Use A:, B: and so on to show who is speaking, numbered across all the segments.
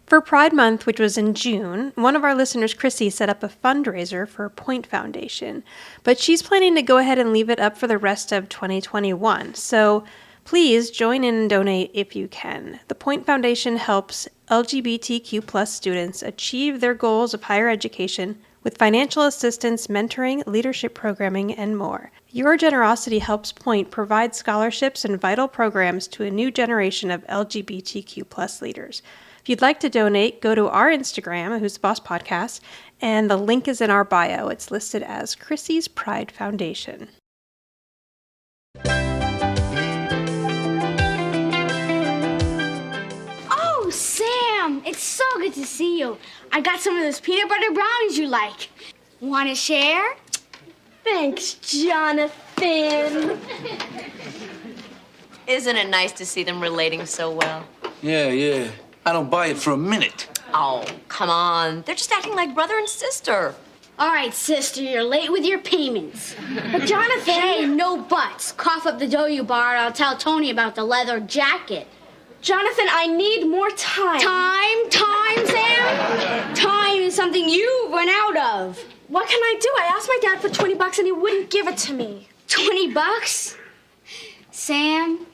A: For Pride Month, which was in June, one of our listeners, Chrissy, set up a fundraiser for Point Foundation, but she's planning to go ahead and leave it up for the rest of 2021. So please join in and donate if you can. The Point Foundation helps LGBTQ plus students achieve their goals of higher education with financial assistance, mentoring, leadership programming, and more. Your generosity helps Point provide scholarships and vital programs to a new generation of LGBTQ plus leaders. If you'd like to donate, go to our Instagram, Who's the Boss Podcast, and the link is in our bio. It's listed as Chrissy's Pride Foundation.
B: Oh, Sam, it's so good to see you. I got some of those peanut butter brownies you like. Want to share?
C: Thanks, Jonathan.
D: Isn't it nice to see them relating so well?
E: Yeah. I don't buy it for a minute.
D: Oh, come on. They're just acting like brother and sister.
B: All right, sister, you're late with your payments. But Jonathan... Hey, no buts. Cough up the dough you borrowed. I'll tell Tony about the leather jacket.
C: Jonathan, I need more time.
B: Time, Sam? Time is something you run out of.
C: What can I do? I asked my dad for $20 and he wouldn't give it to me.
B: $20? Sam.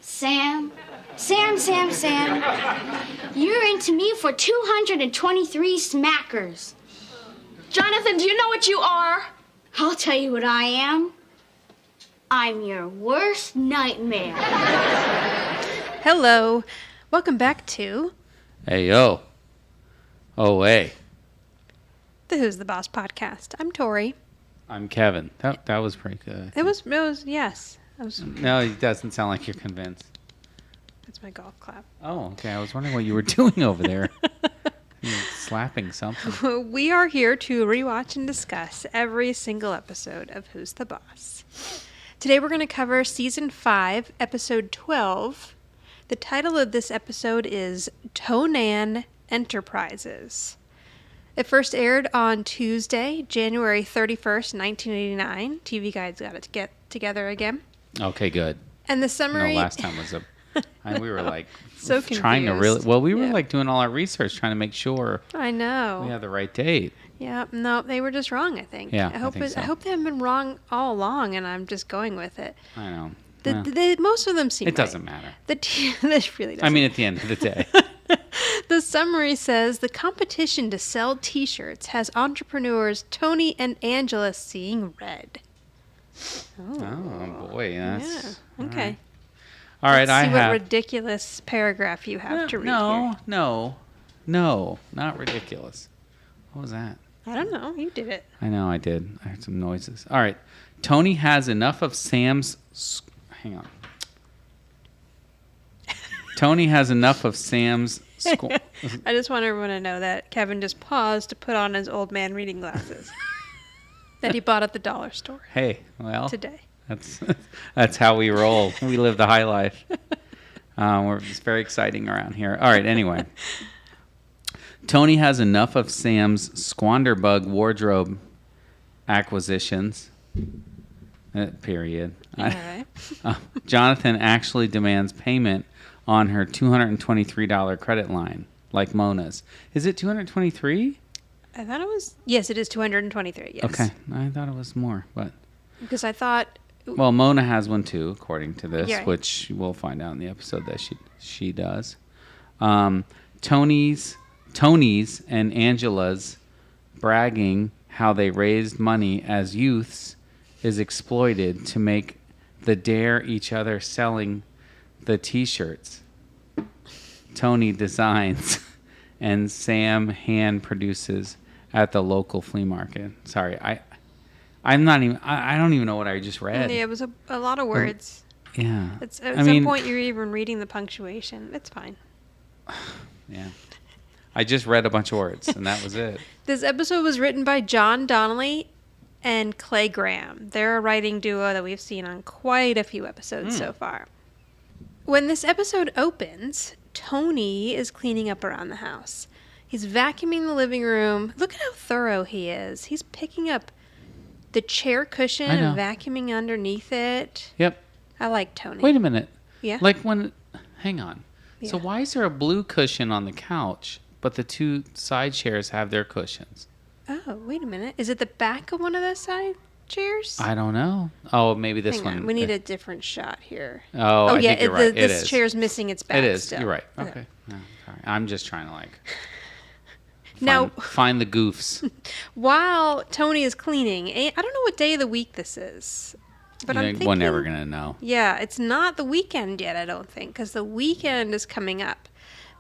B: You're into me for 223 smackers.
C: Jonathan, do you know what you are?
B: I'll tell you what I am. I'm your worst nightmare.
A: Hello. Welcome back to
F: Hey, yo. Oh, hey.
A: the Who's the Boss Podcast. I'm Tori.
F: I'm Kevin. That was pretty good.
A: It was yes.
F: No, it doesn't sound like you're convinced.
A: That's my golf clap.
F: Oh, okay. I was wondering what you were doing over there. You're slapping something.
A: We are here to rewatch and discuss every single episode of Who's the Boss. Today we're going to cover Season 5, Episode 12. The title of this episode is Tonan Enterprises. It first aired on Tuesday, January 31st, 1989. TV Guide's got it to get together again.
F: Okay, good.
A: And the summary...
F: No, last time was we were like...
A: so
F: trying
A: confused.
F: to really... Well, we were like doing all our research, trying to make sure...
A: I know.
F: We had the right date.
A: Yeah, no, they were just wrong, I think.
F: Yeah,
A: I hope
F: think so.
A: I hope they haven't been wrong all along, and I'm just going with it.
F: I know.
A: Most of them seem
F: It doesn't
A: right.
F: matter.
A: This really doesn't.
F: I mean, at the end of the day.
A: The summary says, the competition to sell T-shirts has entrepreneurs Tony and Angela seeing red.
F: Oh, boy. That's,
A: Yeah, okay.
F: All right,
A: Let's see what ridiculous paragraph you have to read here.
F: No, not ridiculous. What was that?
A: I don't know. You did it.
F: I know I did. I heard some noises. All right. Tony has enough of Sam's... Hang on. Tony has enough of Sam's...
A: I just want everyone to know that Kevin just paused to put on his old man reading glasses that he bought at the dollar store.
F: Hey, well...
A: Today.
F: That's how we roll. We live the high life. It's very exciting around here. All right, anyway. Tony has enough of Sam's squanderbug wardrobe acquisitions. Period.
A: All right.
F: Jonathan actually demands payment on her $223 credit line, like Mona's. Is it $223?
A: I thought it was... Yes, it is $223, yes.
F: Okay. I thought it was more, but...
A: Because I thought...
F: Well, Mona has one too, according to this,
A: Yeah.
F: which we'll find out in the episode that she does. Tony's and Angela's bragging how they raised money as youths is exploited to make the dare each other selling the T-shirts. Tony designs and Sam hand produces at the local flea market. Sorry, I don't even know what I just read.
A: Yeah, it was a lot of words.
F: Yeah.
A: At some point, you're even reading the punctuation. It's fine.
F: Yeah. I just read a bunch of words, and that was it.
A: This episode was written by John Donnelly and Clay Graham. They're a writing duo that we've seen on quite a few episodes so far. When this episode opens, Tony is cleaning up around the house. He's vacuuming the living room. Look at how thorough he is. He's picking up the chair cushion and vacuuming underneath it.
F: Yep.
A: I like Tony.
F: Wait a minute.
A: Yeah?
F: Hang on. Yeah. So why is there a blue cushion on the couch, but the 2 side chairs have their cushions.
A: Oh, wait a minute. Is it the back of one of those side chairs?
F: I don't know. Oh, maybe this
A: Hang
F: one.
A: on. We need a different shot here.
F: Oh, I think you're right.
A: This chair's missing its back.
F: It is.
A: Still.
F: You're right. Okay. No, sorry. I'm just trying to
A: Now,
F: find the goofs.
A: while Tony is cleaning, I don't know what day of the week this is, but I'm thinking
F: We're never gonna know.
A: Yeah, it's not the weekend yet, I don't think, because the weekend is coming up.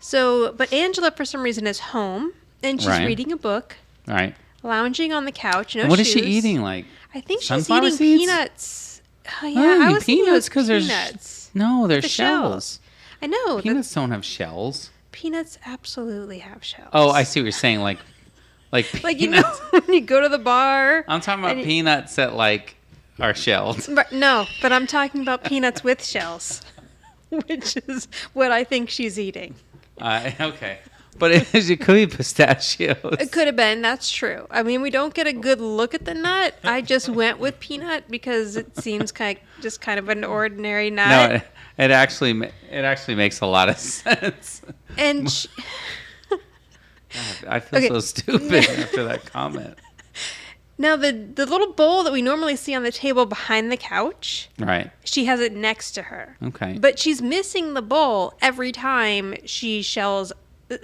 A: So, but Angela, for some reason, is home, and she's reading a book,
F: Right.
A: lounging on the couch. No
F: What
A: shoes.
F: is she eating? Like,
A: I think she's
F: sunflower
A: eating
F: seeds?
A: peanuts. Oh, yeah,
F: Oh,
A: I was thinking
F: peanuts
A: because
F: there's no, there's
A: the
F: shells.
A: I know.
F: Peanuts don't have shells.
A: Peanuts absolutely have shells.
F: Oh, I see what you're saying. Like peanuts.
A: Like, you know, when you go to the bar.
F: I'm talking about peanuts that are shelled.
A: No, but I'm talking about peanuts with shells, which is what I think she's eating.
F: Okay. But it could be pistachios.
A: It could have been. That's true. I mean, we don't get a good look at the nut. I just went with peanut because it seems kind of an ordinary nut.
F: No, it actually makes a lot of sense.
A: And
F: God, I feel so stupid after that comment.
A: now the little bowl that we normally see on the table behind the couch,
F: Right.
A: she has it next to her.
F: Okay.
A: But she's missing the bowl every time she shells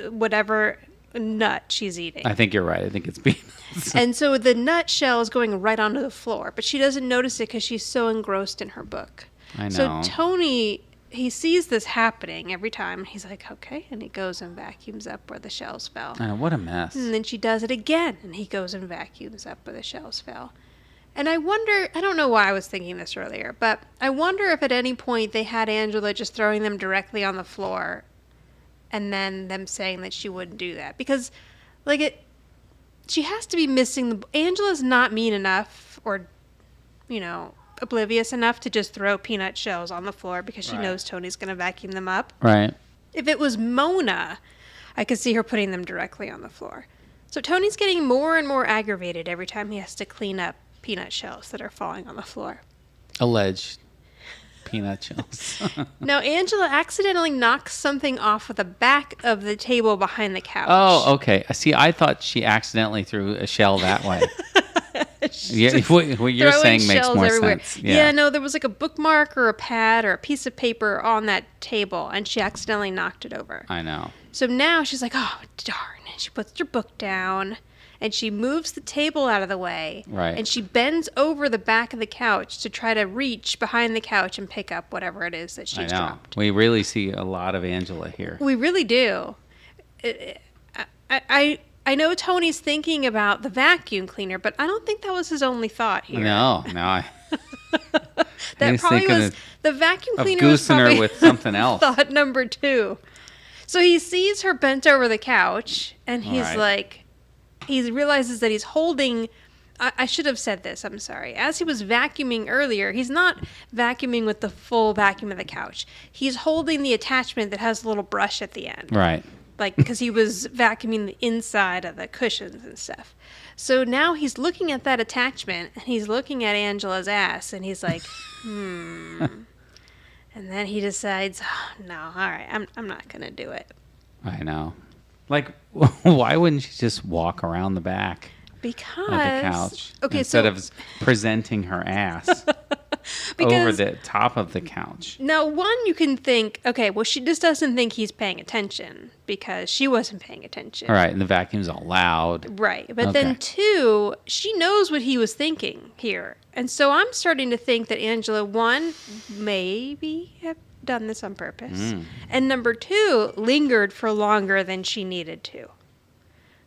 A: whatever nut she's eating.
F: I think you're right. I think it's peanuts.
A: And so the nut shell is going right onto the floor, but she doesn't notice it because she's so engrossed in her book.
F: I know.
A: So Tony, he sees this happening every time. He's like, okay. And he goes and vacuums up where the shells fell.
F: I know, what a mess.
A: And then she does it again, and he goes and vacuums up where the shells fell. And I wonder, I don't know why I was thinking this earlier, but I wonder if at any point they had Angela just throwing them directly on the floor and then them saying that she wouldn't do that. Because, she has to be missing Angela's not mean enough or, oblivious enough to just throw peanut shells on the floor because she knows Tony's going to vacuum them up.
F: Right.
A: If it was Mona, I could see her putting them directly on the floor. So Tony's getting more and more aggravated every time he has to clean up peanut shells that are falling on the floor.
F: Alleged peanut shells.
A: Now, Angela accidentally knocks something off of the back of the table behind the couch.
F: Oh, okay. See, I thought she accidentally threw a shell that way. Yeah, what you're saying makes more sense.
A: Yeah, no, there was like a bookmark or a pad or a piece of paper on that table, and she accidentally knocked it over.
F: I know.
A: So now she's like, oh, darn. And she puts her book down, and she moves the table out of the way.
F: Right.
A: And she bends over the back of the couch to try to reach behind the couch and pick up whatever it is that she's dropped.
F: We really see a lot of Angela here.
A: We really do. I know Tony's thinking about the vacuum cleaner, but I don't think that was his only thought here.
F: No.
A: That probably was the vacuum cleaner was
F: goosing
A: probably
F: her with something else.
A: Thought number 2. So he sees her bent over the couch, and he's he realizes that he's holding. I should have said this. I'm sorry. As he was vacuuming earlier, he's not vacuuming with the full vacuum of the couch. He's holding the attachment that has a little brush at the end.
F: Right.
A: Because he was vacuuming the inside of the cushions and stuff. So now he's looking at that attachment, and he's looking at Angela's ass, and he's like, And then he decides, oh, no, all right, I'm not going to do it.
F: I know. Why wouldn't she just walk around the back
A: because
F: of the couch instead of presenting her ass over the top of the couch?
A: Now, one, you can think, okay, well, she just doesn't think he's paying attention because she wasn't paying attention.
F: All right, and the vacuum's all loud.
A: Right, but then 2, she knows what he was thinking here. And so I'm starting to think that Angela, 1, maybe have done this on purpose. And number 2, lingered for longer than she needed to.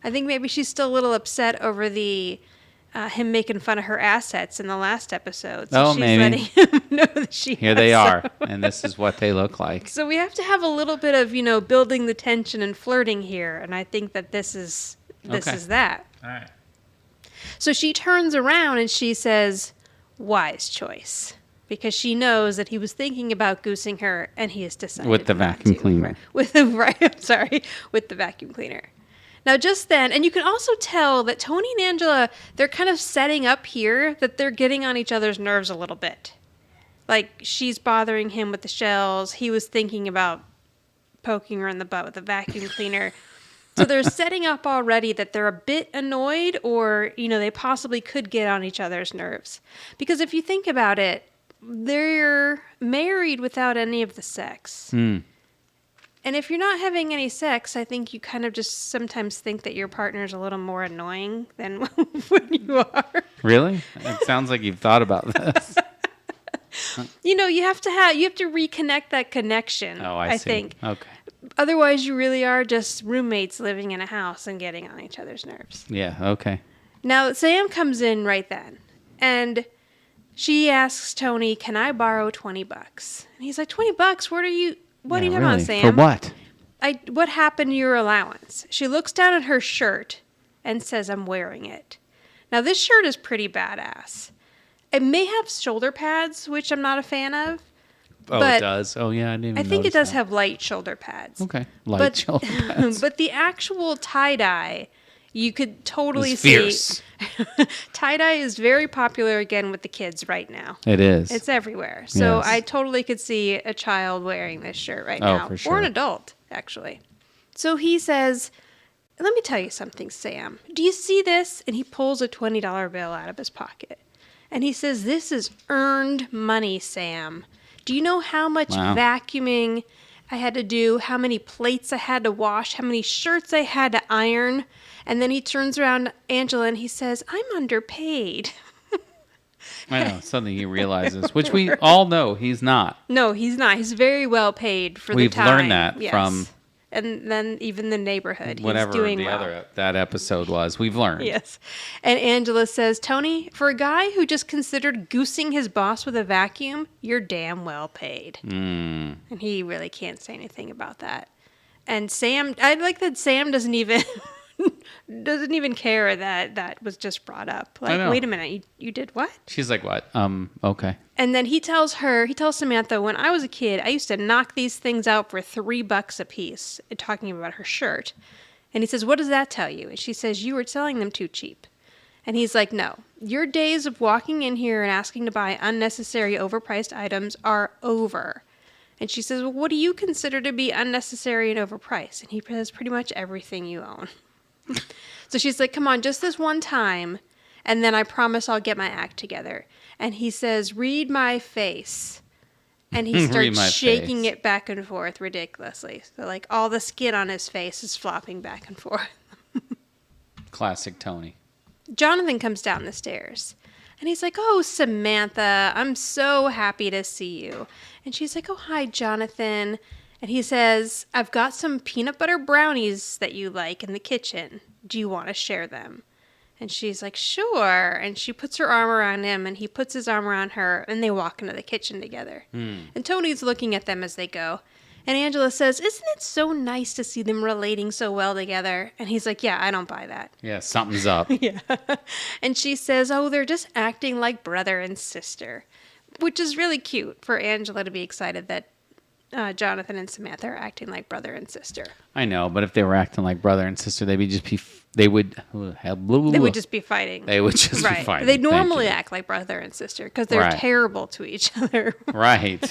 A: I think maybe she's still a little upset over the him making fun of her assets in the last episode. So she's
F: maybe.
A: letting him know that she
F: Here they are, and this is what they look like.
A: So we have to have a little bit of, building the tension and flirting here, and I think that this is that.
F: All right.
A: So she turns around and she says, wise choice. Because she knows that he was thinking about goosing her, and he has decided
F: with the vacuum cleaner.
A: With the vacuum cleaner. Now, just then, and you can also tell that Tony and Angela, they're kind of setting up here that they're getting on each other's nerves a little bit. Like, she's bothering him with the shells. He was thinking about poking her in the butt with a vacuum cleaner. So they're setting up already that they're a bit annoyed or, they possibly could get on each other's nerves. Because if you think about it, they're married without any of the sex. And if you're not having any sex, I think you kind of just sometimes think that your partner's a little more annoying than when you are.
F: Really? It sounds like you've thought about this.
A: You have to reconnect that connection.
F: Oh, I see.
A: think.
F: Okay.
A: Otherwise, you really are just roommates living in a house and getting on each other's nerves.
F: Yeah, okay.
A: Now, Sam comes in right then, and she asks Tony, "Can I borrow $20?" And he's like, "$20? What are you talking about, Sam?
F: For what?
A: What happened to your allowance?" She looks down at her shirt and says, "I'm wearing it." Now, this shirt is pretty badass. It may have shoulder pads, which I'm not a fan of.
F: Oh,
A: but
F: it does? Oh, yeah, I didn't even
A: I think it
F: notice
A: does
F: that.
A: have light shoulder pads.
F: Okay, light shoulder pads.
A: But the actual tie-dye, you could totally
F: It's
A: see.
F: fierce.
A: Tie-dye is very popular again with the kids right now.
F: It is.
A: It's everywhere. So
F: Yes.
A: I totally could see a child wearing this shirt right
F: Oh,
A: now.
F: for sure.
A: Or an adult, actually. So he says, "Let me tell you something, Sam. Do you see this?" And he pulls a $20 bill out of his pocket. And he says, "This is earned money, Sam. Do you know how much vacuuming I had to do, how many plates I had to wash, how many shirts I had to iron?" And then he turns around to Angela and he says, "I'm underpaid."
F: I know, something he realizes, which we all know he's not.
A: No, he's not. He's very well paid for
F: We've
A: the time.
F: learned that from...
A: And then even the neighborhood,
F: Whatever
A: he's doing
F: the
A: well.
F: other that episode was, we've learned.
A: Yes. And Angela says, "Tony, for a guy who just considered goosing his boss with a vacuum, you're damn well paid." And he really can't say anything about that. And Sam, I like that Sam doesn't even care that was just brought up.
F: I know.
A: Like, wait a minute, you did what?
F: She's like, what? Okay.
A: And then he tells Samantha, "When I was a kid, I used to knock these things out for $3 a piece," talking about her shirt. And he says, "What does that tell you?" And she says, "You were selling them too cheap." And he's like, "No, your days of walking in here and asking to buy unnecessary overpriced items are over." And she says, "Well, what do you consider to be unnecessary and overpriced?" And he says, "Pretty much everything you own." So she's like, "Come on, just this one time, and then I promise I'll get my act together." And he says, "Read my face." And he starts shaking it back and forth ridiculously. So, like, all the skin on his face is flopping back and forth.
F: Classic Tony.
A: Jonathan comes down the stairs. And he's like, "Oh, Samantha, I'm so happy to see you." And she's like, "Oh, hi, Jonathan." And he says, "I've got some peanut butter brownies that you like in the kitchen. Do you want to share them?" And she's like, "Sure." And she puts her arm around him, and he puts his arm around her, and they walk into the kitchen together. And Tony's looking at them as they go. And Angela says, "Isn't it so nice to see them relating so well together?" And he's like, "Yeah, I don't buy that."
F: Yeah, something's up.
A: Yeah. And she says, "Oh, they're just acting like brother and sister," which is really cute for Angela to be excited that Jonathan and Samantha are acting like brother and sister.
F: I know, but if they were acting like brother and sister, they would just be fighting.
A: They would just be fighting. They normally act like brother and sister because they're terrible to each other.
F: Right.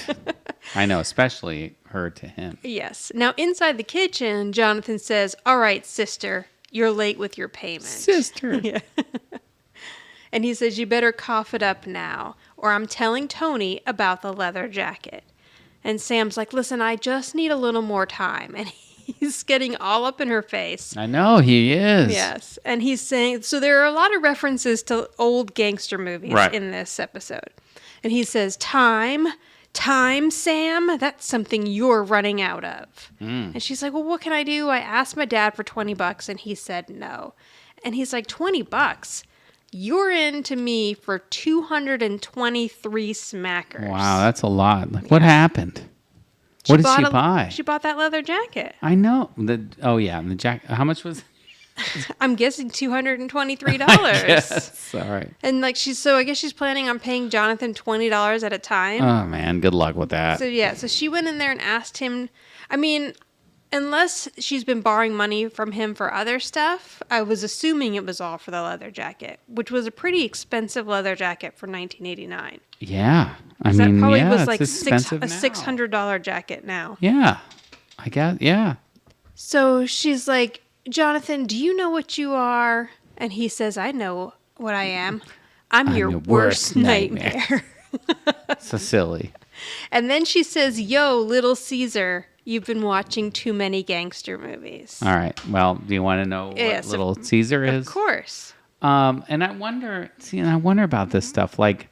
F: I know, especially her to him.
A: Yes. Now, inside the kitchen, Jonathan says, "All right, sister, you're late with your payment."
F: Sister.
A: Yeah. And he says, "You better cough it up now, or I'm telling Tony about the leather jacket." And Sam's like, "Listen, I just need a little more time." And he's getting all up in her face.
F: I know, he is.
A: Yes. And he's saying, so there are a lot of references to old gangster movies in this episode. And he says, Time, Sam, that's something you're running out of." And she's like, "Well, what can I do? I asked my dad for $20 and he said no." And he's like, $20? You're into me for 223 smackers.
F: Wow, that's a lot. Like, what happened? What did she buy?
A: She bought that leather jacket.
F: I know. The jacket. How much was it?
A: I'm guessing $223.
F: Yes. All right.
A: And like I guess she's planning on paying Jonathan $20 at a time.
F: Oh man, good luck with that.
A: So she went in there and asked him. I mean, unless she's been borrowing money from him for other stuff, I was assuming it was all for the leather jacket, which was a pretty expensive leather jacket for 1989.
F: Yeah.
A: That probably was
F: it's
A: like
F: expensive
A: a
F: now.
A: $600 jacket now.
F: Yeah. I guess, yeah.
A: So she's like, Jonathan, do you know what you are? And he says, I know what I am. I'm your
F: worst
A: worst nightmare.
F: So silly.
A: And then she says, yo, Little Caesar, you've been watching too many gangster movies.
F: All right. Well, do you want to know what Little Caesar is?
A: Of course.
F: And I wonder about this stuff. Like,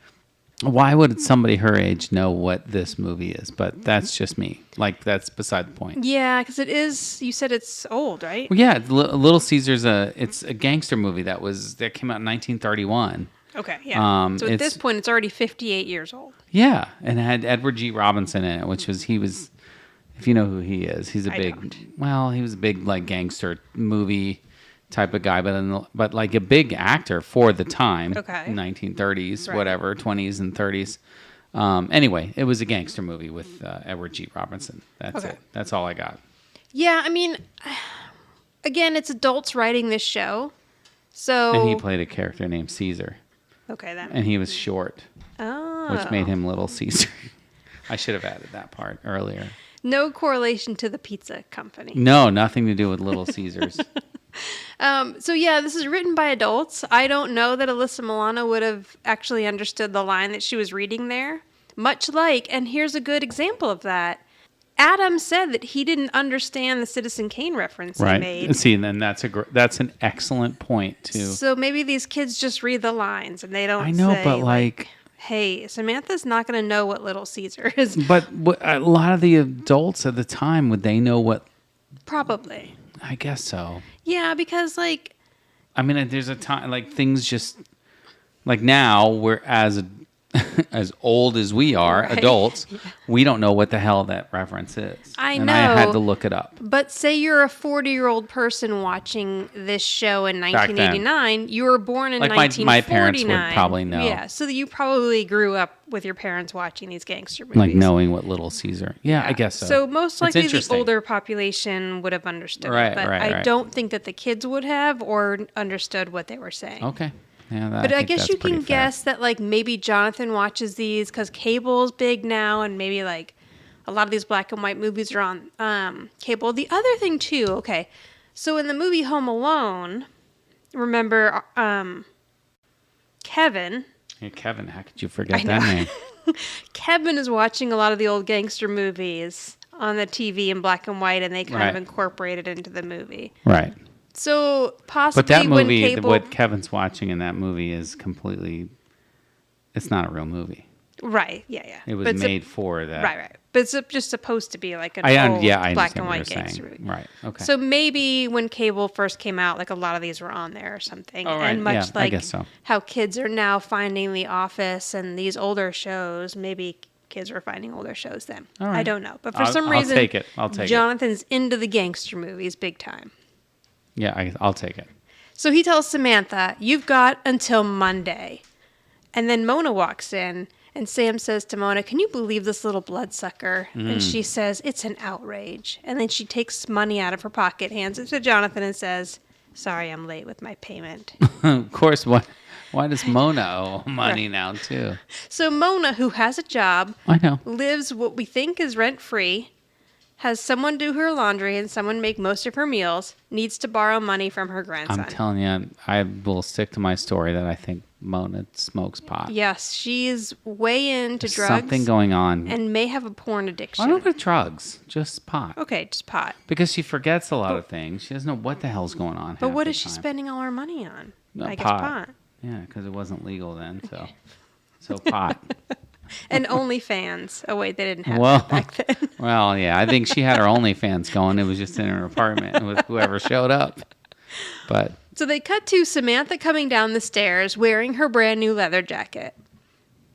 F: why would somebody her age know what this movie is? But that's just me. Like, that's beside the point.
A: Yeah, because it is, you said it's old, right?
F: Well, yeah, Little Caesar's it's a gangster movie that came out in 1931.
A: Okay, yeah. So at this
F: it's-
A: point, it's already 58 years old.
F: Yeah, and it had Edward G. Robinson in it, he was, if you know who he is, he was a big like gangster movie type of guy, but like a big actor for the time.
A: Okay.
F: 1930s,
A: Right.
F: whatever, 20s and 30s. Anyway, it was a gangster movie with Edward G. Robinson. That's
A: Okay.
F: it. That's all I got.
A: Yeah, I mean, again, it's adults writing this show. So.
F: And he played a character named Caesar,
A: Okay, then.
F: and he was short,
A: Oh.
F: which made him Little Caesar. I should have added that part earlier.
A: No correlation to the pizza company.
F: No, nothing to do with Little Caesars.
A: So yeah, this is written by adults. I don't know that Alyssa Milano would have actually understood the line that she was reading there. Much like, and here's a good example of that. Adam said that he didn't understand the Citizen Kane reference he
F: Right.
A: made.
F: See, and then that's an excellent point too.
A: So maybe these kids just read the lines and they don't.
F: I know,
A: say,
F: but like,
A: hey, Samantha's not going to know what Little Caesar is.
F: but a lot of the adults at the time, would they know what?
A: Probably.
F: I guess so.
A: Yeah, because like.
F: I mean, there's a time like things just like now we're as old as we are,
A: Right.
F: adults, we don't know what the hell that reference is.
A: I
F: and
A: know.
F: I had to look it up.
A: But say you're a 40-year-old person watching this show in
F: Back then.
A: 1989. You were born in
F: Like my
A: 1949.
F: parents would probably know.
A: Yeah, so you probably grew up with your parents watching these gangster movies.
F: Like knowing what Little Caesar. Yeah, I guess so.
A: So most
F: It's
A: likely the
F: interesting.
A: older population would have understood
F: Right,
A: it. But
F: right,
A: I
F: right.
A: don't think that the kids would have or understood what they were saying.
F: Okay. Yeah,
A: But I
F: think
A: guess
F: that's
A: you
F: pretty
A: can
F: fair.
A: guess that like maybe Jonathan watches these because cable's big now, and maybe like a lot of these black and white movies are on cable. The other thing too, okay, so in the movie Home Alone, remember Kevin?
F: Hey, Kevin, how could you forget
A: I know.
F: that name?
A: Kevin is watching a lot of the old gangster movies on the TV in black and white, and they kind of
F: Right.
A: incorporate it into the movie.
F: Right.
A: So possibly
F: But that
A: when
F: movie,
A: cable,
F: what Kevin's watching in that movie is completely, it's not a real movie.
A: right? Yeah, yeah.
F: It was
A: But it's a-
F: made for that.
A: Right. But it's just supposed to be like an
F: I
A: old
F: understand
A: black and
F: what
A: white
F: you're
A: gangster
F: saying.
A: movie.
F: Right. Okay.
A: So maybe when cable first came out, like a lot of these were on there or something.
F: Oh, right.
A: And much
F: Yeah, I
A: like
F: guess so.
A: how kids are now finding The Office and these older shows, maybe kids were finding older shows then.
F: All right.
A: I don't know. But for
F: I'll
A: some reason,
F: take it. I'll take it.
A: Jonathan's into the gangster movies big time.
F: Yeah, I'll take it.
A: So he tells Samantha, you've got until Monday. And then Mona walks in, and Sam says to Mona, can you believe this little bloodsucker? And she says, it's an outrage. And then she takes money out of her pocket, hands it to Jonathan, and says, sorry, I'm late with my payment.
F: Of course, why does Mona owe money now, too?
A: So Mona, who has a job,
F: I know.
A: lives what we think is rent-free, has someone do her laundry and someone make most of her meals, needs to borrow money from her grandson.
F: I'm telling you, I will stick to my story that I think Mona smokes pot.
A: Yes, she's way into
F: There's
A: drugs.
F: something going on.
A: And may have a porn
F: I
A: addiction.
F: don't know about drugs, just pot.
A: Okay, just pot.
F: Because she forgets a lot of things. She doesn't know what the hell's going on.
A: But
F: half
A: what
F: the
A: is she
F: time.
A: spending all her money on? I guess
F: pot.
A: pot.
F: Yeah, because it wasn't legal then. So pot.
A: And OnlyFans. Oh, wait, they didn't have
F: Well,
A: that back then.
F: Well, yeah, I think she had her OnlyFans going. It was just in her apartment with whoever showed up. But
A: So they cut to Samantha coming down the stairs wearing her brand new leather jacket.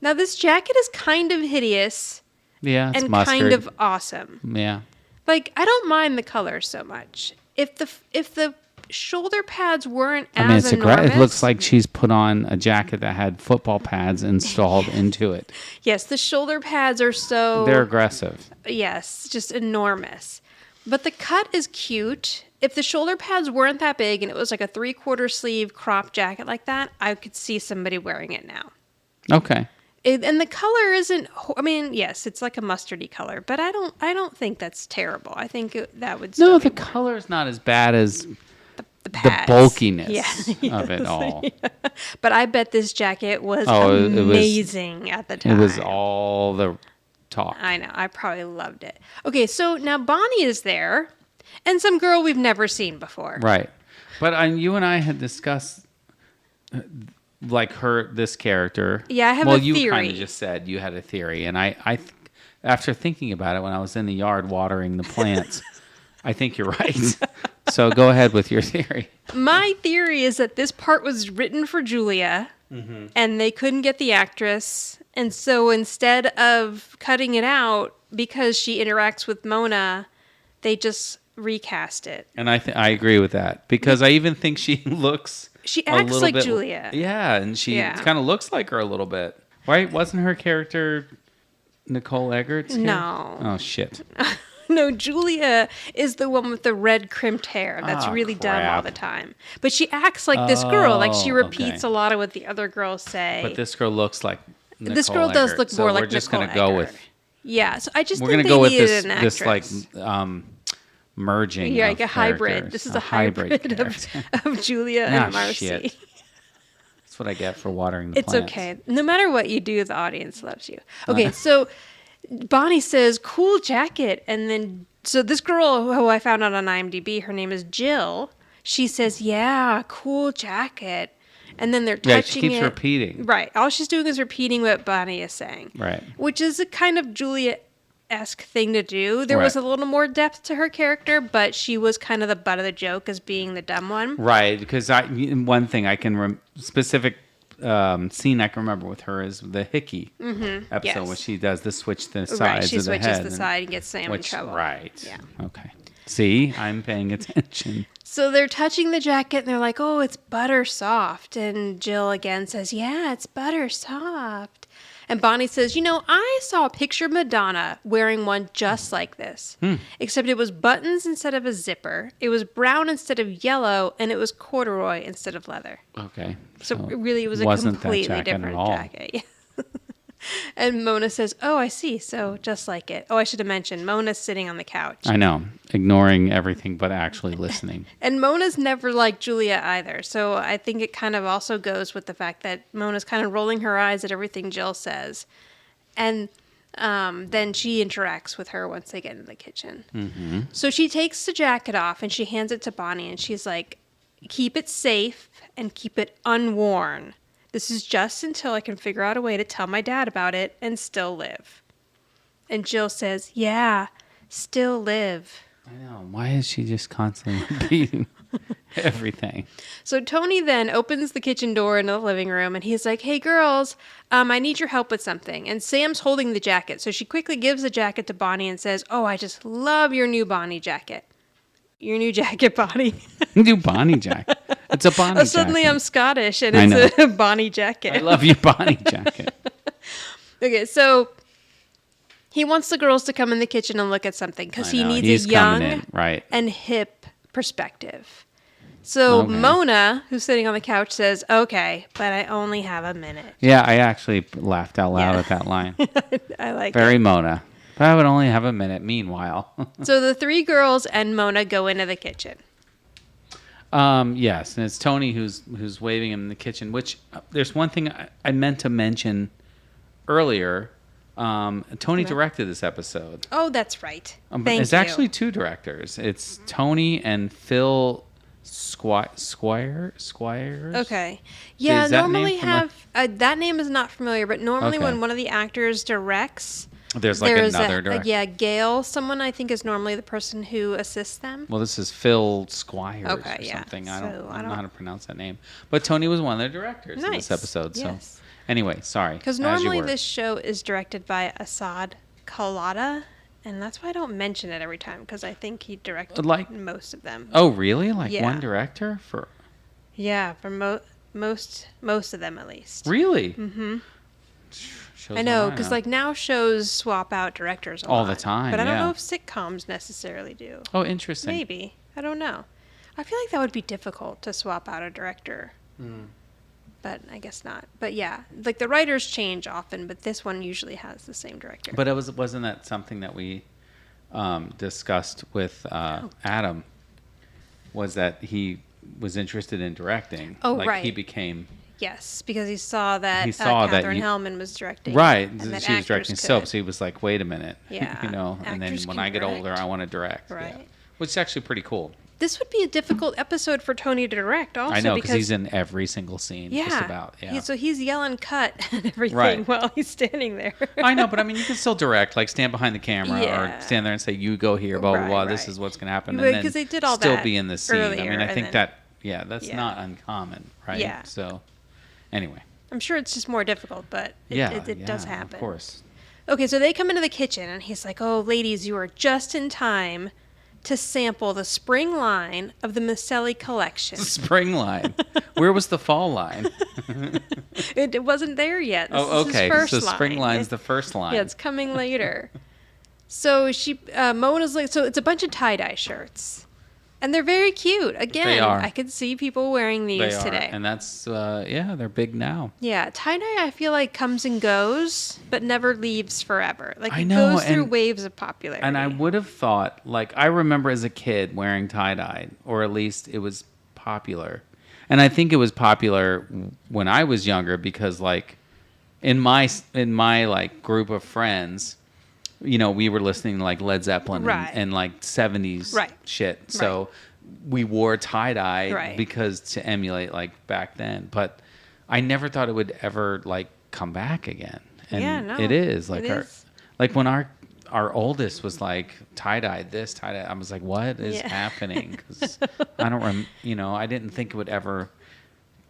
A: Now, this jacket is kind of hideous
F: yeah, it's
A: and
F: mustard.
A: kind of awesome.
F: Yeah.
A: Like, I don't mind the color so much. If the shoulder pads weren't
F: I mean,
A: as enormous.
F: it looks like she's put on a jacket that had football pads installed into it.
A: Yes, the shoulder pads are so...
F: They're aggressive.
A: Yes, just enormous. But the cut is cute. If the shoulder pads weren't that big and it was like a 3/4 sleeve crop jacket like that, I could see somebody wearing it now.
F: Okay.
A: And the color isn't. I mean, yes, it's like a mustardy color, but I don't think that's terrible. I think that would. Still
F: No,
A: be
F: the color's not as bad as
A: the pads.
F: The bulkiness
A: Yeah.
F: of it all.
A: Yeah. But I bet this jacket was
F: it was-
A: amazing at the time.
F: It was all the talk.
A: I know. I probably loved it. Okay, so now Bonnie is there, and some girl we've never seen before.
F: Right. But you and I had discussed like this character.
A: Yeah, I have a
F: Well, you
A: theory.
F: kind of just said you had a theory, and I after thinking about it when I was in the yard watering the plants, I think you're right. So go ahead with your theory.
A: My theory is that this part was written for Julia, and they couldn't get the actress, and so instead of cutting it out because she interacts with Mona, they just recast it.
F: And I agree with that because I even think she looks.
A: She
F: a
A: acts
F: little
A: like
F: bit,
A: Julia.
F: Yeah, and she kind of looks like her a little bit. Right? Wasn't her character Nicole Eggert's
A: No.
F: Oh, shit.
A: No, Julia is the one with the red crimped hair. That's really dumb all the time. But she acts like this girl. Like she repeats a lot of what the other girls say.
F: But this girl looks like Nicole
A: This girl does
F: Eggert,
A: look
F: so
A: more like
F: we're just
A: Nicole
F: going to go
A: Eggert.
F: with...
A: Yeah, so I just
F: We're
A: think
F: going to go
A: they
F: with
A: needed an
F: this
A: actress.
F: like merging.
A: Yeah,
F: of
A: like a hybrid.
F: characters.
A: This is a hybrid of Julia and Marcy.
F: Shit. That's what I get for watering the
A: It's
F: plants.
A: okay. No matter what you do, the audience loves you. Okay, so Bonnie says, "Cool jacket," and then so this girl who I found out on IMDb, her name is Jill. She says, "Yeah, cool jacket," and then they're touching
F: she keeps
A: it.
F: repeating.
A: Right. All she's doing is repeating what Bonnie is saying.
F: Right.
A: Which is a kind of Julia-esque thing to do. There was a little more depth to her character, but she was kind of the butt of the joke as being the dumb one.
F: Right, because one thing I can specific scene I can remember with her is the Hickey episode
A: yes.
F: where she does the switch the sides
A: Right. She
F: of the head.
A: switches the side and gets Sam in trouble.
F: Right.
A: Yeah.
F: Okay. See, I'm paying attention.
A: So they're touching the jacket and they're like, "Oh, it's butter soft." And Jill again says, "Yeah, it's butter soft." And Bonnie says, "You know, I saw a picture of Madonna wearing one just like this, except it was buttons instead of a zipper. It was brown instead of yellow, and it was corduroy instead of leather."
F: Okay.
A: So really, it was a
F: wasn't that
A: completely
F: jacket at
A: different
F: all.
A: jacket. Yeah. And Mona says, "Oh, I see. So just like it." Oh, I should have mentioned Mona's sitting on the couch.
F: I know, ignoring everything but actually listening.
A: And Mona's never liked Julia either. So I think it kind of also goes with the fact that Mona's kind of rolling her eyes at everything Jill says. And then she interacts with her once they get in the kitchen. Mm-hmm. So she takes the jacket off and she hands it to Bonnie. And she's like, "Keep it safe and keep it unworn. This is just until I can figure out a way to tell my dad about it and still live." And Jill says, "Yeah, still live."
F: I know. Why is she just constantly repeating everything?
A: So Tony then opens the kitchen door into the living room and he's like, "Hey girls, I need your help with something." And Sam's holding the jacket. So she quickly gives the jacket to Bonnie and says, "Oh, I just love your new Bonnie jacket." Your new jacket, Bonnie.
F: New Bonnie jacket. It's a Bonnie jacket.
A: Suddenly I'm Scottish and
F: I
A: it's a Bonnie jacket.
F: I love your Bonnie jacket.
A: Okay, so he wants the girls to come in the kitchen and look at something because he needs
F: He's
A: a young
F: coming in. Right.
A: and hip perspective. So
F: Okay.
A: Mona, who's sitting on the couch, says, "Okay, but I only have a minute."
F: Yeah, I actually laughed out loud
A: Yeah.
F: at that line.
A: I like
F: Very
A: it.
F: Mona. But I would only have a minute. Meanwhile.
A: So the three girls and Mona go into the kitchen.
F: Yes, and it's Tony who's waving him in the kitchen. Which there's one thing I meant to mention earlier. Tony directed this episode.
A: Oh, that's right.
F: But it's actually two directors. It's Tony and Phil Squires.
A: Okay. Yeah,
F: Is that
A: normally
F: name
A: have that name is not familiar, but normally
F: Okay.
A: when one of the actors directs,
F: There's like
A: there's
F: another director.
A: yeah, Gail, someone I think is normally the person who assists them.
F: Well, this is Phil Squires
A: Okay,
F: or
A: yeah.
F: something.
A: So,
F: I
A: I
F: don't know
A: don't-
F: how to pronounce that name. But Tony was one of the directors in
A: Nice.
F: this episode. So
A: Yes.
F: anyway, sorry.
A: Because
F: as you
A: normally
F: were.
A: this show is directed by Assad Khalada, and that's why I don't mention it every time because I think he directed
F: Like-
A: most of them.
F: Oh, really? Like
A: Yeah.
F: one director for?
A: Yeah, for most of them at least.
F: Really? Mm-hmm.
A: I know, because like now shows swap out directors
F: All the
A: lot,
F: time,
A: but I don't
F: yeah.
A: know if sitcoms necessarily do.
F: Oh, interesting.
A: Maybe, I don't know. I feel like that would be difficult to swap out a director, but I guess not. But yeah, like the writers change often, but this one usually has the same director.
F: But wasn't that something that we discussed with Adam? Was that he was interested in directing.
A: Oh,
F: like,
A: right.
F: He became...
A: Yes, because he saw that Catherine Hellman was directing.
F: Right.
A: And that
F: she was directing
A: actors
F: soap,
A: could.
F: so he was like, wait a minute.
A: Yeah.
F: And then
A: Actors
F: when
A: can
F: I get
A: direct.
F: older, I want to direct.
A: Right.
F: Yeah. Which is actually pretty cool.
A: This would be a difficult episode for Tony to direct also.
F: I know, because he's in every single scene.
A: Yeah.
F: Just about. Yeah.
A: So he's yelling cut and everything
F: Right.
A: while he's standing there.
F: I know, but I mean, you can still direct, like stand behind the camera
A: Yeah.
F: or stand there and say, you go here, blah, blah,
A: Right,
F: blah.
A: right.
F: This is what's going to happen.
A: Because
F: And then
A: they did all
F: still
A: that
F: be in the scene. I mean,
A: earlier,
F: I think
A: and
F: that, that's
A: Yeah.
F: not uncommon, right?
A: Yeah.
F: So, anyway.
A: I'm sure it's just more difficult, but it does happen.
F: Of course.
A: Okay, so they come into the kitchen, and he's like, oh, ladies, you are just in time to sample the spring line of the Micelli collection.
F: Spring line. Where was the fall line?
A: It wasn't there yet. This
F: Oh,
A: is his
F: okay.
A: first
F: So spring
A: line.
F: line's the first line.
A: Yeah, it's coming later. So Mona's like, so it's a bunch of tie-dye shirts. And they're very cute. Again,
F: They are.
A: I could see people wearing these
F: They are.
A: today.
F: And that's, they're big now.
A: Yeah, tie-dye I feel like comes and goes, but never leaves forever. Like
F: I
A: it
F: know,
A: goes through
F: and-
A: waves of popularity.
F: And I would have thought, like, I remember as a kid wearing tie-dye, or at least it was popular. And I think it was popular when I was younger because, like, in my like group of friends, we were listening to like Led Zeppelin
A: Right.
F: and like 70s
A: Right.
F: shit. So we wore tie-dye
A: Right.
F: because to emulate like back then. But I never thought it would ever like come back again. And
A: Yeah, no,
F: it is. Like
A: it is.
F: like when our oldest was like tie-dye this, tie-dye, I was like, what is happening? Because I don't I didn't think it would ever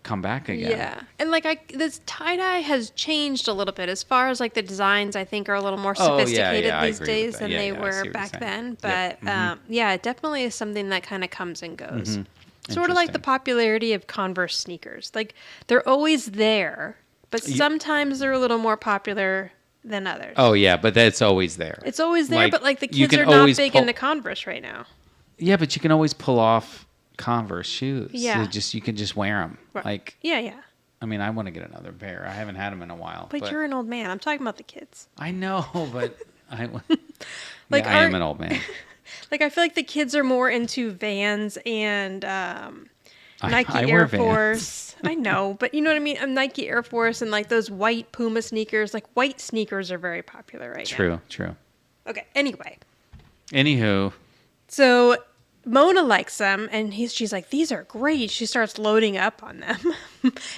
F: come back again.
A: Yeah. And like this tie-dye has changed a little bit as far as like the designs I think are a little more sophisticated
F: I
A: these
F: agree with
A: days
F: that.
A: than
F: Yeah,
A: they
F: yeah, I see
A: were
F: what you're
A: back
F: saying.
A: then.
F: Yep.
A: But yeah, it definitely is something that kind of comes and goes.
F: Mm-hmm.
A: Sort of like the
F: Interesting.
A: popularity of Converse sneakers. Like they're always there, but sometimes they're a little more popular than others.
F: Oh yeah, but that's always there.
A: It's always there,
F: Like,
A: but like the
F: you
A: kids
F: can
A: are not
F: always
A: big
F: pull-
A: into Converse right now.
F: Yeah, but you can always pull off Converse shoes.
A: Yeah.
F: You can just wear them.
A: Right.
F: Like,
A: Yeah.
F: I mean, I want to get another pair. I haven't had them in a while.
A: But you're an old man. I'm talking about the kids.
F: I know, but I
A: Like,
F: I am an old man.
A: Like I feel like the kids are more into Vans and Nike
F: I
A: Air
F: wear Vans.
A: Force. I know, but you know what I mean? Nike Air Force and like those white Puma sneakers. Like white sneakers are very popular right now.
F: True.
A: Okay, anyway.
F: Anywho,
A: So Mona likes them and she's like, these are great. She starts loading up on them.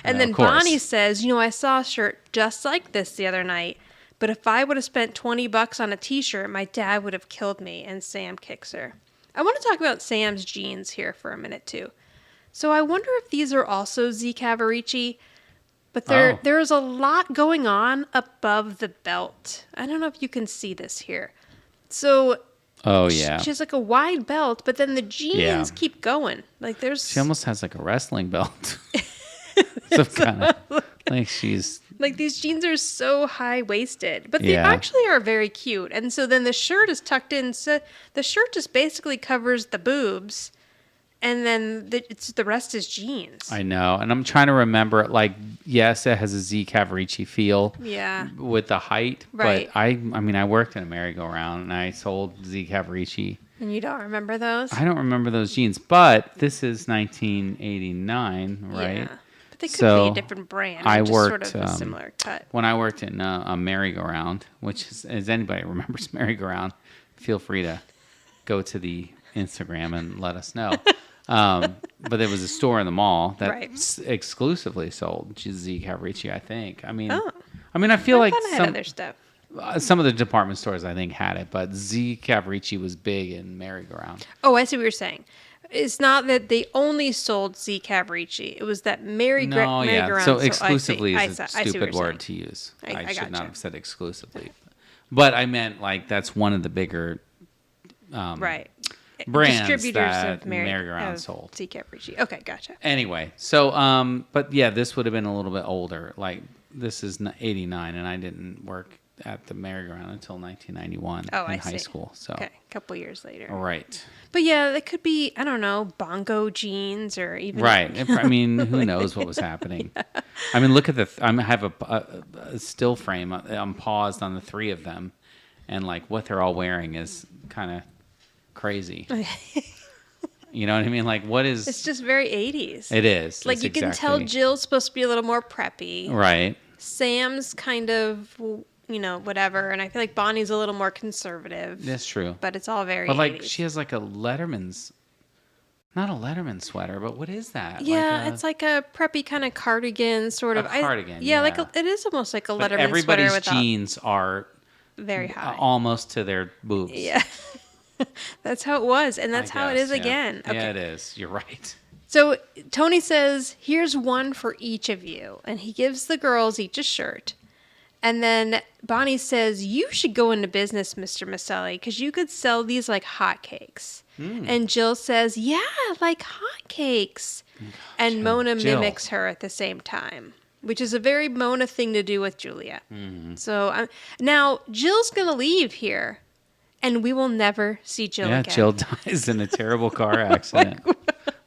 A: And then
F: of course.
A: Bonnie says, I saw a shirt just like this the other night. But if I would have spent $20 on a t-shirt, my dad would have killed me. And Sam kicks her. I want to talk about Sam's jeans here for a minute too. So I wonder if these are also Z Cavaricci, but there's a lot going on above the belt. I don't know if you can see this here. So she has like a wide belt, but then the jeans keep going. Like
F: she almost has like a wrestling belt. Some kind of like she's
A: like these jeans are so high waisted, but they actually are very cute. And so then the shirt is tucked in. So the shirt just basically covers the boobs. And then the rest is jeans.
F: I know. And I'm trying to remember, like, yes, it has a Z Cavaricci feel.
A: Yeah.
F: With the height.
A: Right.
F: But I worked in a merry-go-round and I sold Z Cavaricci.
A: And you don't remember those?
F: I don't remember those jeans, but this is 1989, right?
A: Yeah. But they could
F: So,
A: be a different brand.
F: I
A: just
F: worked,
A: sort of a similar cut.
F: When I worked in a merry-go-round, which is, as anybody remembers merry-go-round, feel free to go to the Instagram and let us know. But there was a store in the mall that exclusively sold Z Cavaricci, I think. I mean, I feel like
A: I had other stuff.
F: Some of the department stores, I think, had it, but Z Cavaricci was big in merry-go-round.
A: Oh, I see what you're saying. It's not that they only sold Z Cavaricci. It was that merry-go-round.
F: So exclusively
A: I
F: is a
A: see what
F: stupid
A: you're
F: word
A: saying.
F: to use.
A: I
F: should
A: gotcha.
F: not have said exclusively. But I meant, like, that's one of the bigger brands
A: Distributors
F: that
A: of
F: merry-go-round sold.
A: Z Cavaricci. Okay, gotcha.
F: Anyway, so, but yeah, this would have been a little bit older. Like, this is 89, and I didn't work at the merry-go-round until 1991 in high school. So,
A: okay, a couple years later.
F: Right.
A: But yeah, it could be, I don't know, bongo jeans or even...
F: Right. I mean, who knows what was happening? Yeah. I mean, look at I have a still frame. I'm paused on the three of them, and like what they're all wearing is kind of crazy. You know what I mean? Like, what is...
A: It's just very 80s.
F: It is.
A: Like,
F: It's
A: you can tell
F: exactly-
A: Jill's supposed to be a little more preppy.
F: Right.
A: Sam's kind of, whatever. And I feel like Bonnie's a little more conservative.
F: That's true.
A: But it's all very
F: But, like,
A: 80s.
F: she has, like, a Letterman's... Not a Letterman sweater, but what is that?
A: Yeah,
F: like
A: it's like a preppy kind of cardigan, sort of.
F: cardigan,
A: yeah. Like
F: yeah.
A: it is almost like a
F: but
A: Letterman
F: everybody's
A: sweater without
F: jeans are
A: very high.
F: almost to their boobs.
A: Yeah. That's how it was, and that's how it is
F: yeah.
A: again. Okay.
F: Yeah, it is. You're right.
A: So Tony says, here's one for each of you. And he gives the girls each a shirt. And then Bonnie says, you should go into business, Mr. Micelli, because you could sell these like hotcakes. And Jill says, yeah, like hotcakes. And Mona
F: Jill.
A: mimics her at the same time, which is a very Mona thing to do with Julia. So now Jill's going to leave here. And we will never see Jill again.
F: Jill dies in a terrible car accident.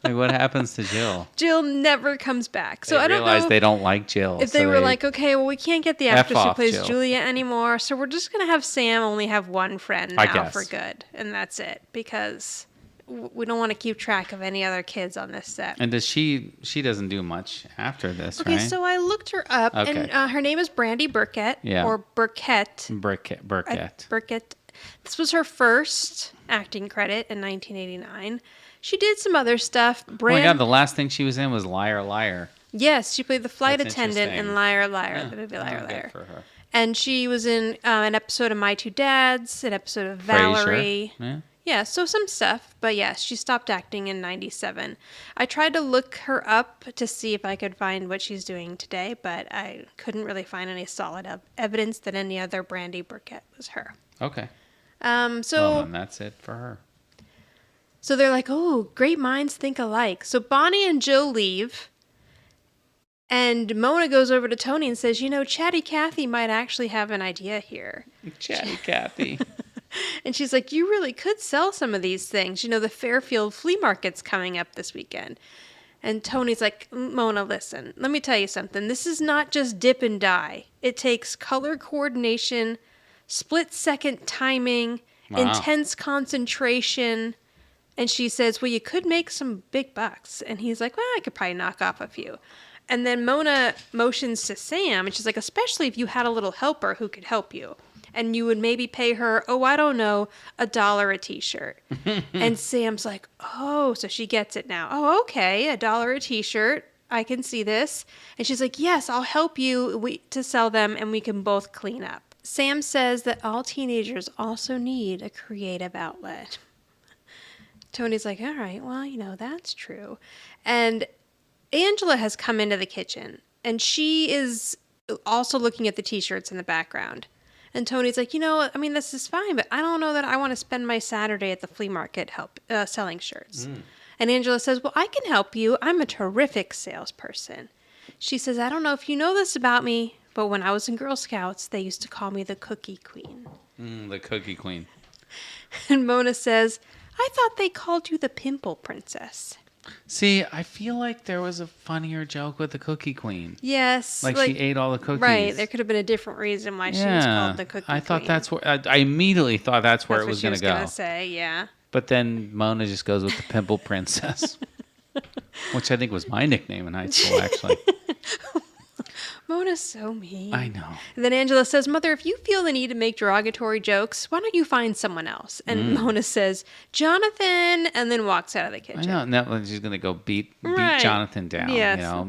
F: Like, what happens to Jill?
A: Jill never comes back. So
F: They
A: I don't
F: realize
A: know
F: they don't like Jill.
A: if they
F: so
A: were like, okay, well, we can't get the actress who
F: off,
A: plays
F: Jill.
A: Julia anymore, so we're just going to have Sam only have one friend
F: I
A: now
F: guess.
A: for good. And that's it. Because we don't want to keep track of any other kids on this set.
F: And does she doesn't do much after this,
A: Okay,
F: right?
A: so I looked her up,
F: Okay.
A: and her name is Brandy Burkett.
F: Yeah.
A: Or Burkett.
F: Burkett.
A: Burkett. This was her first acting credit in 1989. She did some other stuff.
F: Oh my God, the last thing she was in was Liar, Liar.
A: Yes, she played the flight
F: That's
A: attendant in
F: interesting.
A: Liar, Liar.
F: Yeah.
A: The movie Liar,
F: Oh, good
A: Liar.
F: for her.
A: And she was in an episode of My Two Dads, an episode of
F: Frasier.
A: Valerie.
F: Yeah.
A: Yeah, so some stuff. But yes, she stopped acting in 97. I tried to look her up to see if I could find what she's doing today, but I couldn't really find any solid evidence that any other Brandy Burkett was her.
F: Okay.
A: So
F: Well, then that's it for her.
A: So they're like, oh, great minds think alike. So Bonnie and Jill leave. And Mona goes over to Tony and says, Chatty Cathy might actually have an idea here.
F: Chatty Cathy.
A: And she's like, you really could sell some of these things. The Fairfield flea market's coming up this weekend. And Tony's like, Mona, listen, let me tell you something. This is not just dip and die. It takes color coordination, split-second timing, intense concentration. And she says, well, you could make some big bucks. And he's like, well, I could probably knock off a few. And then Mona motions to Sam, and she's like, especially if you had a little helper who could help you. And you would maybe pay her, I don't know, $1 a t-shirt. And Sam's like, oh, so she gets it now. Oh, okay, $1 a t-shirt. I can see this. And she's like, yes, I'll help you to sell them, and we can both clean up. Sam says that all teenagers also need a creative outlet. Tony's like, all right, well, that's true. And Angela has come into the kitchen, and she is also looking at the t-shirts in the background. And Tony's like, this is fine, but I don't know that I want to spend my Saturday at the flea market selling shirts. And Angela says, well, I can help you. I'm a terrific salesperson. She says, I don't know if you know this about me, but when I was in Girl Scouts, they used to call me the Cookie Queen.
F: The Cookie Queen.
A: And Mona says, I thought they called you the Pimple Princess.
F: See, I feel like there was a funnier joke with the Cookie Queen.
A: Yes.
F: Like she ate all the cookies.
A: Right. There could have been a different reason why she was called the Cookie Queen.
F: I thought that's where... I immediately thought that's where it was going to go.
A: That's what she was going to say, yeah.
F: But then Mona just goes with the Pimple Princess. Which I think was my nickname in high school, actually.
A: Mona's so mean.
F: I know.
A: And then Angela says, Mother, if you feel the need to make derogatory jokes, why don't you find someone else? And Mona says, Jonathan, and then walks out of the kitchen.
F: I know. Now she's going to go beat Jonathan down.
A: Yes.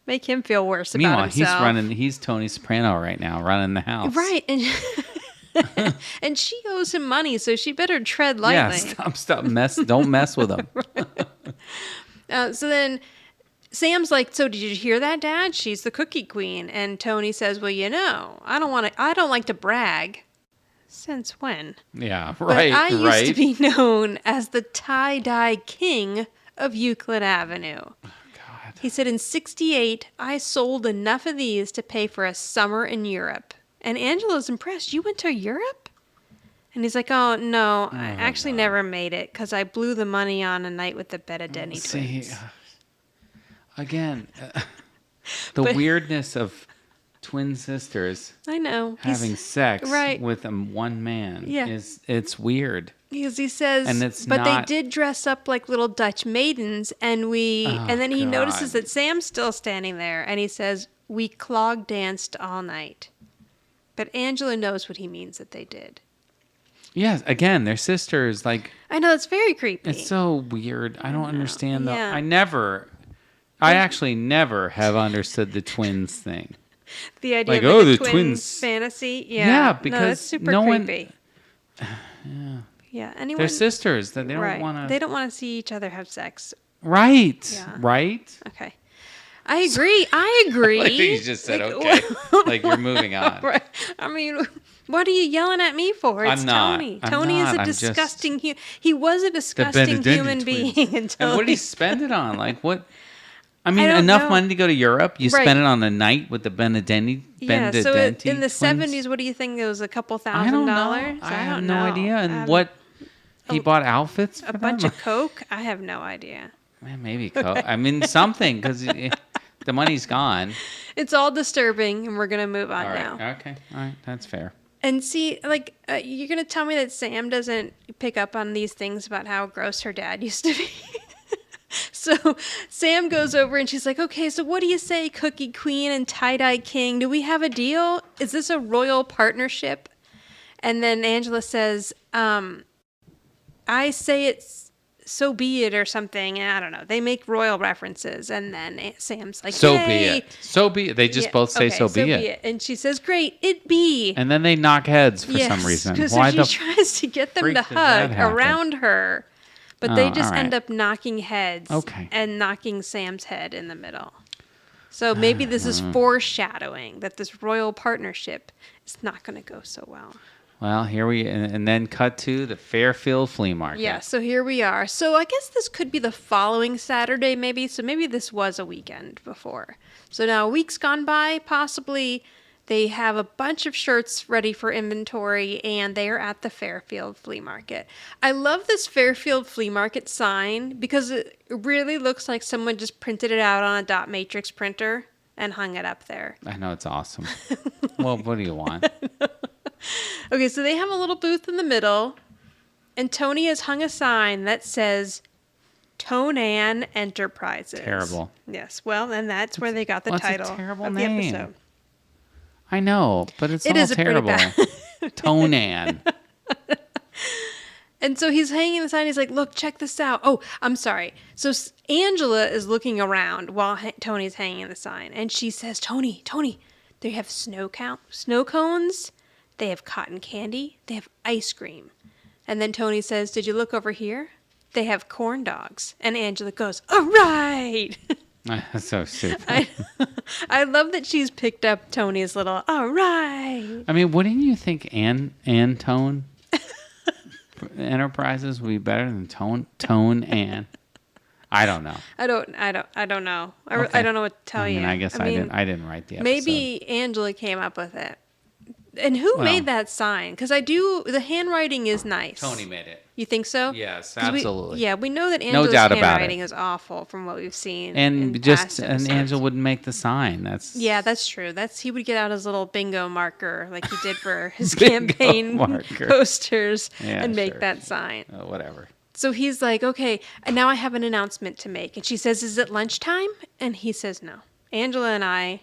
A: Make him feel worse about himself.
F: He's Tony Soprano right now, running the house.
A: Right. And and she owes him money, so she better tread lightly.
F: Yeah, stop. Don't mess with him.
A: So then Sam's like, so did you hear that, Dad? She's the Cookie Queen. And Tony says, well, I don't like to brag. Since when?
F: Yeah,
A: But
F: right.
A: I used to be known as the tie-dye king of Euclid Avenue. Oh, God. He said, in 68, I sold enough of these to pay for a summer in Europe. And Angela's impressed. You went to Europe? And he's like, oh, no, I actually never made it because I blew the money on a night with the Bettadenny twins.
F: Again, the weirdness of twin sisters
A: I know
F: having sex
A: right.
F: with one man
A: Yeah.
F: it's weird.
A: Because he says,
F: And it's
A: but
F: not-
A: they did dress up like little Dutch maidens, and and then he notices that Sam's still standing there, and he says, we clog danced all night. But Angela knows what he means that they did.
F: Yes, again, they're sisters. Like,
A: I know, it's very creepy.
F: it's so weird. I don't understand the.
A: Yeah.
F: I actually never have understood the twins thing.
A: The idea
F: Like,
A: of
F: oh,
A: the
F: the
A: twins fantasy. Yeah,
F: Yeah,
A: no,
F: because
A: it's super
F: no one-
A: creepy. Yeah, anyone.
F: They're sisters. That they don't
A: right.
F: want to.
A: They don't want to see each other have sex.
F: Right.
A: Yeah.
F: Right.
A: Okay. I agree. I agree.
F: Like you just said,
A: Like,
F: okay. Like you're moving on.
A: Right. I mean, what are you yelling at me for? It's
F: I'm not.
A: Tony.
F: I'm
A: Tony
F: not.
A: is a
F: I'm just-
A: disgusting he was a disgusting
F: Benedetti
A: human
F: twins.
A: being until
F: And what did he spend it on? Like what? I mean,
A: I don't
F: enough
A: know.
F: money to go to Europe. You
A: Right.
F: spend it on a night with the Benedetti.
A: Yeah, so in the
F: twins?
A: 70s, what do you think? It was a couple
F: I don't know.
A: $1,000s?
F: I have
A: don't
F: no
A: know.
F: idea. And what? He bought outfits for
A: A bunch
F: them?
A: of Coke? I have no idea.
F: Man, maybe Coke. I mean, something because the money's gone.
A: It's all disturbing, and we're going to move on
F: All right.
A: now.
F: Okay. All right. That's fair.
A: And see, like, you're going to tell me that Sam doesn't pick up on these things about how gross her dad used to be? So Sam goes over and she's like, okay, so what do you say, Cookie Queen and Tie-Dye King? Do we have a deal? Is this a royal partnership? And then Angela says, I say it's so be it or something. I don't know. They make royal references. And then Sam's like,
F: So
A: Yay!
F: be it. So be it. They just
A: Yeah,
F: both say
A: okay,
F: so be it.
A: And she says, great, it be.
F: And then they knock heads for some
A: Yes,
F: reason.
A: so
F: Why
A: she
F: the
A: tries to get them
F: freak
A: to
F: does that
A: hug
F: happen?
A: around her, but they
F: Oh,
A: just
F: all right.
A: end up knocking heads
F: Okay.
A: and knocking Sam's head in the middle. So maybe this is foreshadowing that this royal partnership is not going to go so well.
F: Well, here and then cut to the Fairfield Flea Market.
A: Yeah, so here we are. So I guess this could be the following Saturday, maybe. So maybe this was a weekend before. So now a week's gone by, possibly. They have a bunch of shirts ready for inventory, and they are at the Fairfield Flea Market. I love this Fairfield Flea Market sign because it really looks like someone just printed it out on a dot matrix printer and hung it up there.
F: I know, it's awesome. Well, what do you want?
A: Okay, so they have a little booth in the middle, and Tony has hung a sign that says Tonan Enterprises.
F: Terrible.
A: Yes, well, and that's where they got the
F: Well, it's a
A: title
F: terrible
A: of the
F: name.
A: episode.
F: I know, but it's
A: It
F: all
A: is a pretty
F: terrible.
A: bad-
F: Tonan.
A: And so he's hanging the sign. He's like, look, check this out. Oh, I'm sorry. So Angela is looking around while Tony's hanging the sign. And she says, Tony, they have snow cones. They have cotton candy. They have ice cream. And then Tony says, did you look over here? They have corn dogs. And Angela goes, all right.
F: That's so stupid.
A: I love that she's picked up Tony's little, all right.
F: I mean, wouldn't you think Tone Enterprises would be better than Tone and? I don't know.
A: I don't know.
F: Okay.
A: I don't know what to tell you.
F: I guess I didn't write the episode.
A: Maybe Angela came up with it. And who
F: Well-
A: made that sign? Because the handwriting is nice.
F: Tony made it.
A: You think so?
F: Yes,
A: 'Cause
F: absolutely.
A: we know that Angela's
F: doubt about it.
A: handwriting is awful from what we've seen.
F: And
A: in
F: just
A: past
F: and
A: episodes.
F: Angela wouldn't make the sign. That's
A: Yeah, that's true. He would get out his little bingo marker like he did for his
F: Bingo
A: campaign
F: marker.
A: posters
F: Yeah,
A: and make
F: sure.
A: that sign.
F: Whatever.
A: So he's like, okay, and now I have an announcement to make. And she says, is it lunchtime? And he says, no. Angela and I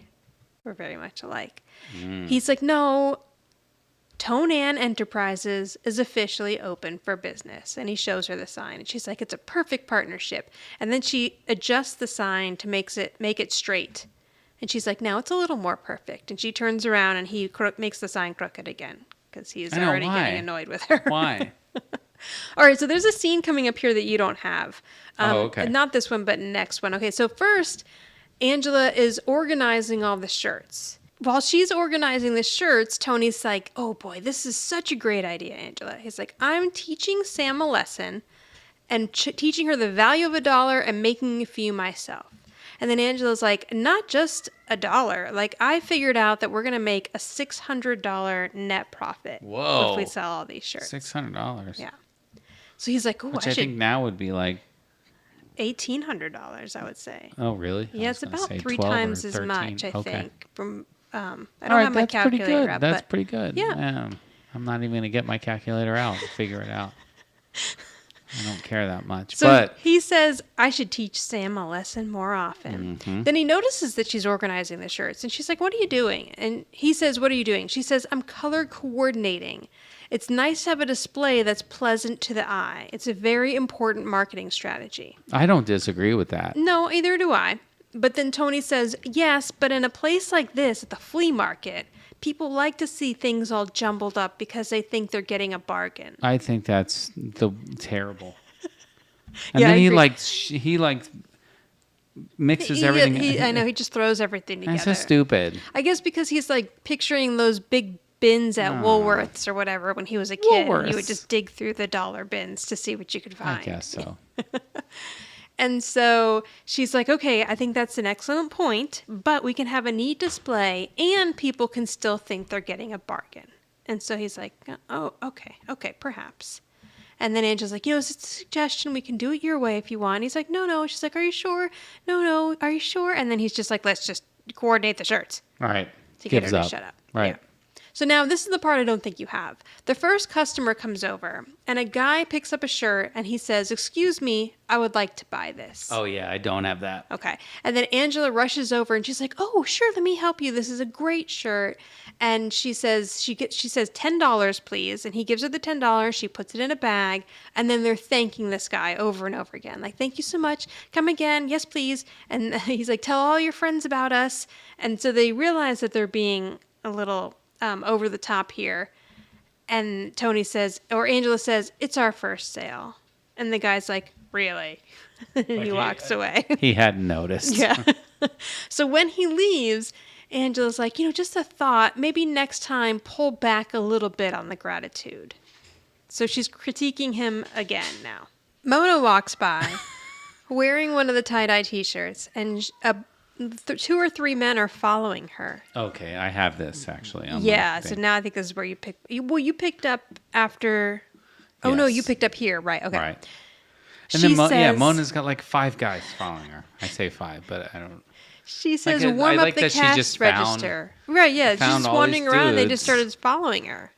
A: were very much alike. He's like, no, Tonan Enterprises is officially open for business. And he shows her the sign. And she's like, it's a perfect partnership. And then she adjusts the sign to make it straight. And she's like, now it's a little more perfect. And she turns around and he makes the sign crooked again because he's
F: I know,
A: already
F: why?
A: getting annoyed with her.
F: Why?
A: All right, so there's a scene coming up here that you don't have.
F: Okay.
A: Not this one, but next one. Okay, so first, Angela is organizing all the shirts. While she's organizing the shirts, Tony's like, oh boy, this is such a great idea, Angela. He's like, I'm teaching Sam a lesson and teaching her the value of $1 and making a few myself. And then Angela's like, not just $1. Like, I figured out that we're going to make a $600 net profit
F: Whoa.
A: if we sell all these shirts.
F: $600.
A: Yeah. So he's like, oh,
F: Which
A: I
F: I
A: should
F: think now would be like.
A: $1,800, I would say.
F: Oh, really?
A: Yeah, it's about 3 times as much, I think. From I don't have my calculator up,
F: That's
A: but
F: pretty good.
A: yeah.
F: I'm not even going to get my calculator out to figure it out. I don't care that much.
A: So
F: but
A: he says, I should teach Sam a lesson more often. Then he notices that she's organizing the shirts. And she's like, what are you doing? And he says, what are you doing? She says, I'm color coordinating. It's nice to have a display that's pleasant to the eye. It's a very important marketing strategy.
F: I don't disagree with that.
A: No, either do I. But then Tony says, yes, but in a place like this, at the flea market, people like to see things all jumbled up because they think they're getting a bargain.
F: I think that's terrible. And
A: Yeah,
F: then
A: I
F: he
A: agree.
F: mixes everything.
A: I know, he just throws everything together.
F: That's so stupid.
A: I guess because he's like picturing those big bins at Woolworths or whatever when he was a kid.
F: Woolworths.
A: You would just dig through the dollar bins to see what you could find.
F: I guess so.
A: And so she's like, okay, I think that's an excellent point, but we can have a neat display and people can still think they're getting a bargain. And so he's like, oh, okay, perhaps. And then Angela's like, it's a suggestion. We can do it your way if you want. And he's like, no. She's like, are you sure? No, are you sure? And then he's just like, let's just coordinate the shirts.
F: All right.
A: To get
F: Gives
A: her
F: up.
A: to shut up.
F: Right.
A: Yeah. So now this is the part I don't think you have. The first customer comes over and a guy picks up a shirt and he says, excuse me, I would like to buy this.
F: Oh, yeah. I don't have that.
A: Okay. And then Angela rushes over and she's like, oh, sure, let me help you. This is a great shirt. And she says $10, please. And he gives her the $10. She puts it in a bag. And then they're thanking this guy over and over again. Like, thank you so much. Come again. Yes, please. And he's like, tell all your friends about us. And so they realize that they're being a little over the top here. And Tony says, or Angela says, it's our first sale. And the guy's like, really? And he walks away.
F: He hadn't noticed.
A: Yeah. So when he leaves, Angela's like, just a thought, maybe next time pull back a little bit on the gratitude. So she's critiquing him again now. Mona walks by wearing one of the tie-dye t-shirts and 2 or 3 men are following her.
F: Okay, I have this actually. On
A: Yeah,
F: my
A: so
F: thing.
A: now I think this is where you picked up after. Oh no, you
F: Yes.
A: picked up here, right? Okay.
F: Right. And
A: She
F: then
A: says,
F: Mona's got like 5 guys following her. I say 5, but I don't.
A: She says,
F: I
A: warm
F: like
A: up the
F: that she
A: cash
F: just
A: register. Right? Yeah, she's
F: found
A: just
F: all
A: wandering
F: these
A: around. They
F: dudes.
A: just started following her.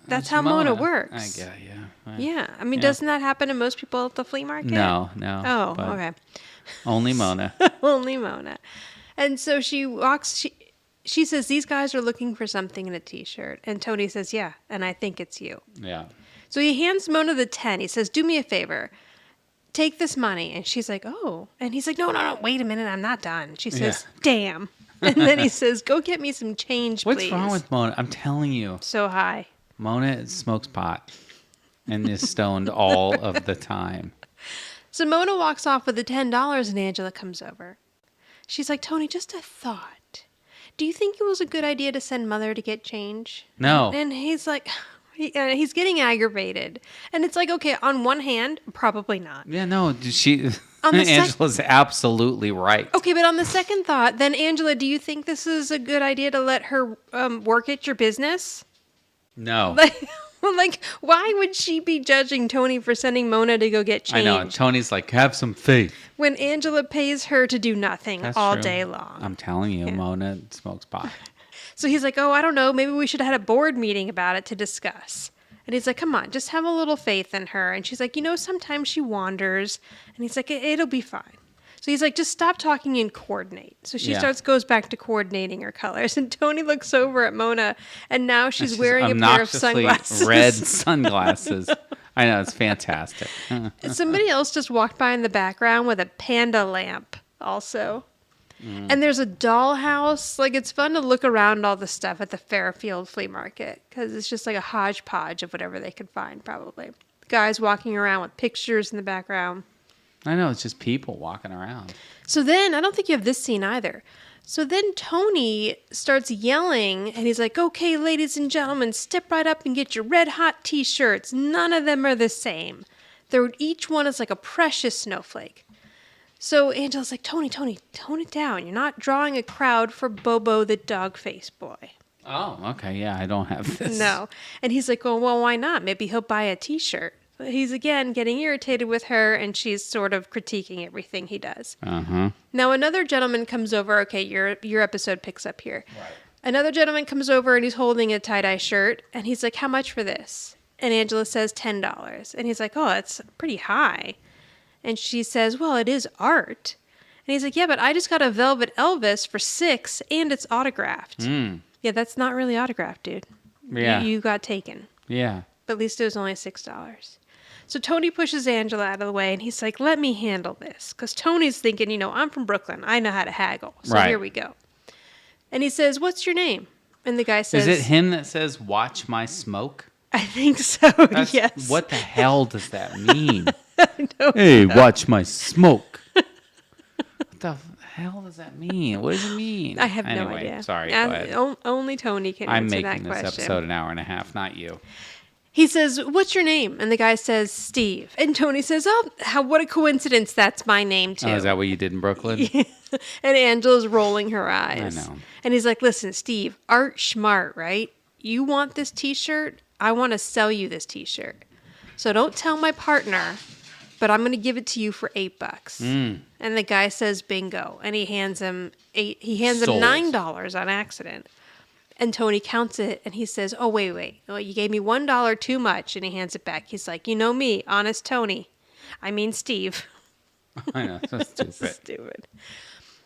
A: That's how Mona works.
F: I get yeah.
A: Yeah, I mean,
F: Yeah.
A: doesn't that happen to most people at the flea market?
F: No.
A: Oh,
F: but
A: okay.
F: Only Mona.
A: Only Mona. And so she walks. She says these guys are looking for something in a T-shirt, and Tony says, "Yeah, and I think it's you."
F: Yeah.
A: So he hands Mona the 10. He says, "Do me a favor, take this money." And she's like, "Oh," and he's like, "No, wait a minute, I'm not done." She says, "Damn," and then he says, "Go get me some change,
F: What's
A: please."
F: wrong with Mona? I'm telling you,
A: So high.
F: Mona smokes pot and is stoned all of the time.
A: So Mona walks off with the $10, and Angela comes over. She's like, "Tony, just a thought. Do you think it was a good idea to send Mother to get change?"
F: No.
A: And he's like, he's getting aggravated. And it's like, okay, on one hand, probably not.
F: Yeah, no, she.
A: On the
F: Angela's absolutely right.
A: Okay, but on the second thought, then Angela, do you think this is a good idea to let her work at your business?
F: No.
A: Like, why would she be judging Tony for sending Mona to go get change?
F: I know. Tony's like, have some faith.
A: When Angela pays her to do nothing
F: That's
A: all
F: true.
A: day long.
F: I'm telling you, Mona smokes pot.
A: So he's like, oh, I don't know. Maybe we should have had a board meeting about it to discuss. And he's like, come on, just have a little faith in her. And she's like, sometimes she wanders. And he's like, it'll be fine. So he's like, just stop talking and coordinate. So she goes back to coordinating her colors. And Tony looks over at Mona, and now she's wearing a pair of sunglasses.
F: Red sunglasses. I know, it's fantastic.
A: Somebody else just walked by in the background with a panda lamp also. And there's a dollhouse. Like, it's fun to look around all the stuff at the Fairfield flea market because it's just like a hodgepodge of whatever they could find, probably. Guys walking around with pictures in the background.
F: I know, it's just people walking around.
A: So then, I don't think you have this scene either. So then Tony starts yelling, and he's like, okay, ladies and gentlemen, step right up and get your red hot t-shirts. None of them are the same. Each one is like a precious snowflake. So Angela's like, Tony, tone it down. You're not drawing a crowd for Bobo the dog-faced boy.
F: Oh, okay, yeah, I don't have this.
A: No. And he's like, well, why not? Maybe he'll buy a t-shirt. But he's, again, getting irritated with her, and she's sort of critiquing everything he does.
F: Uh-huh.
A: Now, another gentleman comes over. Okay, your episode picks up here. Right. Another gentleman comes over, and he's holding a tie-dye shirt, and he's like, how much for this? And Angela says $10. And he's like, oh, that's pretty high. And she says, well, it is art. And he's like, yeah, but I just got a Velvet Elvis for $6 and it's autographed. Yeah, that's not really autographed, dude.
F: Yeah.
A: You got taken.
F: Yeah.
A: But at least it was only $6. So Tony pushes Angela out of the way and he's like, let me handle this. Because Tony's thinking, I'm from Brooklyn. I know how to haggle. So here we go. And he says, what's your name? And the guy says...
F: Is it him that says, watch my smoke?
A: I think so, yes.
F: What the hell does that mean? Hey, watch my smoke. What the hell does that mean? What does it mean?
A: I have no idea.
F: Sorry, go ahead.
A: Only Tony can
F: I'm
A: answer that
F: making this
A: question.
F: episode an hour and a half, not you.
A: He says, what's your name? And the guy says, Steve. And Tony says, what a coincidence. That's my name, too.
F: Oh, is that what you did in Brooklyn?
A: And Angela's rolling her eyes.
F: I know.
A: And he's like, listen, Steve, art schmart, right? You want this T-shirt? I want to sell you this T-shirt. So don't tell my partner, but I'm going to give it to you for $8. And the guy says, bingo. And he hands him $9 on accident. And Tony counts it, and he says, oh, wait. Oh, you gave me $1 too much. And he hands it back. He's like, you know me, honest Tony. I mean Steve.
F: I know, so stupid.
A: Stupid.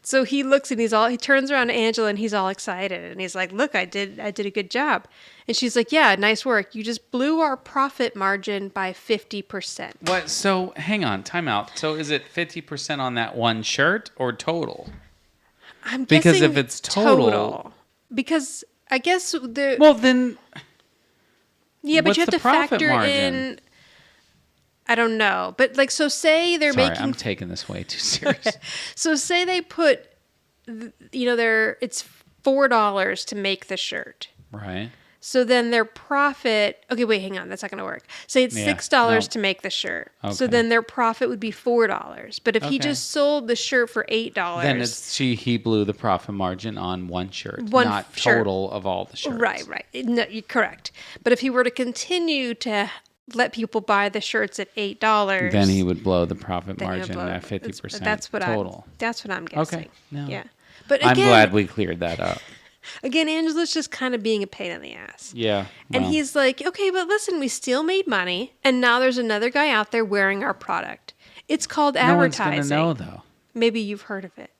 A: So he looks and he turns around to Angela and he's all excited. And he's like, look, I did a good job. And she's like, yeah, nice work. You just blew our profit margin by 50%.
F: What? So hang on, time out. So is it 50% on that one shirt or total?
A: I'm
F: Because
A: guessing
F: if it's total.
A: Because I guess
F: Well, then.
A: Yeah, but
F: what's
A: you have
F: the
A: to
F: profit
A: factor
F: margin?
A: in. I don't know. But so say they're
F: Sorry,
A: making.
F: I'm taking this way too serious.
A: So say they put, it's $4 to make the shirt.
F: Right.
A: So then their profit. Okay, wait, hang on. That's not going to work. Say it's $6 to make the shirt. Okay. So then their profit would be $4. But if he just sold the shirt for $8,
F: then he blew the profit margin on one shirt, not total of all the shirts.
A: Right. No, you're correct. But if he were to continue to let people buy the shirts at $8,
F: then he would blow the profit margin at 50%.
A: That's what
F: total.
A: That's what I'm guessing.
F: Okay. No.
A: Yeah. But again,
F: I'm glad we cleared that up.
A: Again, Angela's just kind of being a pain in the ass.
F: Yeah.
A: And he's like, okay, but listen, we still made money, and now there's another guy out there wearing our product. It's called advertising.
F: No one's going to know, though.
A: Maybe you've heard of it.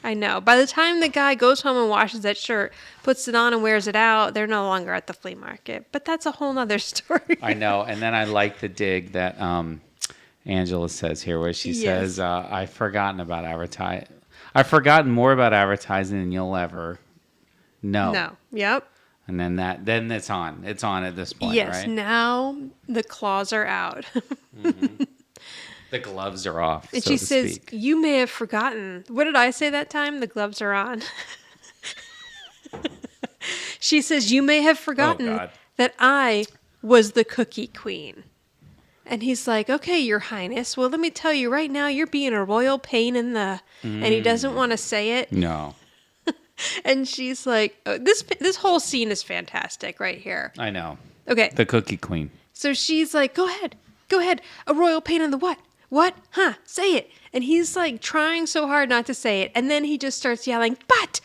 A: I know. By the time the guy goes home and washes that shirt, puts it on and wears it out, they're no longer at the flea market. But that's a whole nother story.
F: I know. And then I like the dig that Angela says here, where she says, I've forgotten about advertising. I've forgotten more about advertising than you'll ever know.
A: No. Yep.
F: And then it's on. It's on at this point,
A: yes,
F: right? Yes,
A: now the claws are out.
F: Mm-hmm. The gloves are off,
A: and
F: so
A: she
F: to
A: says,
F: speak.
A: you may have forgotten. What did I say that time? The gloves are on. She says, you may have forgotten that I was the cookie queen. And he's like, okay, your highness. Well, let me tell you right now, you're being a royal pain in the... And he doesn't want to say it.
F: No.
A: And she's like, this whole scene is fantastic right here.
F: I know.
A: Okay.
F: The cookie queen.
A: So she's like, go ahead. A royal pain in the what? What? Huh? Say it. And he's like trying so hard not to say it. And then he just starts yelling, but.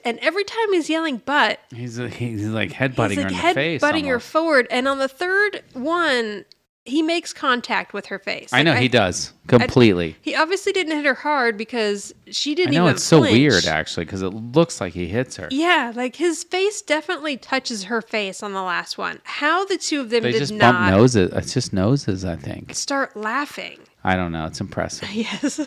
A: And every time he's yelling, but.
F: He's like headbutting her in the face.
A: Headbutting her forward. And on the third one, he makes contact with her face.
F: I know, he does. Completely.
A: He obviously didn't hit her hard because she didn't even
F: I know, it's so
A: flinch.
F: weird, actually, because it looks like he hits her.
A: Yeah, like his face definitely touches her face on the last one. How the two of them
F: they
A: did
F: just
A: not
F: bump noses. It's just noses, I think.
A: start laughing.
F: I don't know. It's impressive.
A: Yes.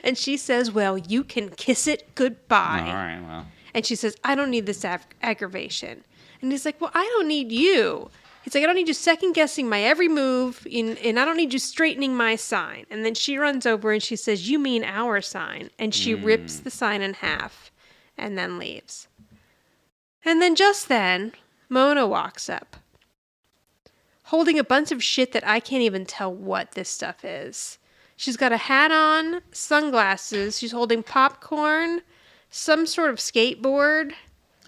A: And she says, well, you can kiss it goodbye.
F: All right, well.
A: And she says, I don't need this aggravation. And he's like, well, I don't need you. He's like, I don't need you second-guessing my every move, and I don't need you straightening my sign. And then she runs over and she says, you mean our sign. And she rips the sign in half and then leaves. And then just then, Mona walks up, holding a bunch of shit that I can't even tell what this stuff is. She's got a hat on, sunglasses, she's holding popcorn, some sort of skateboard.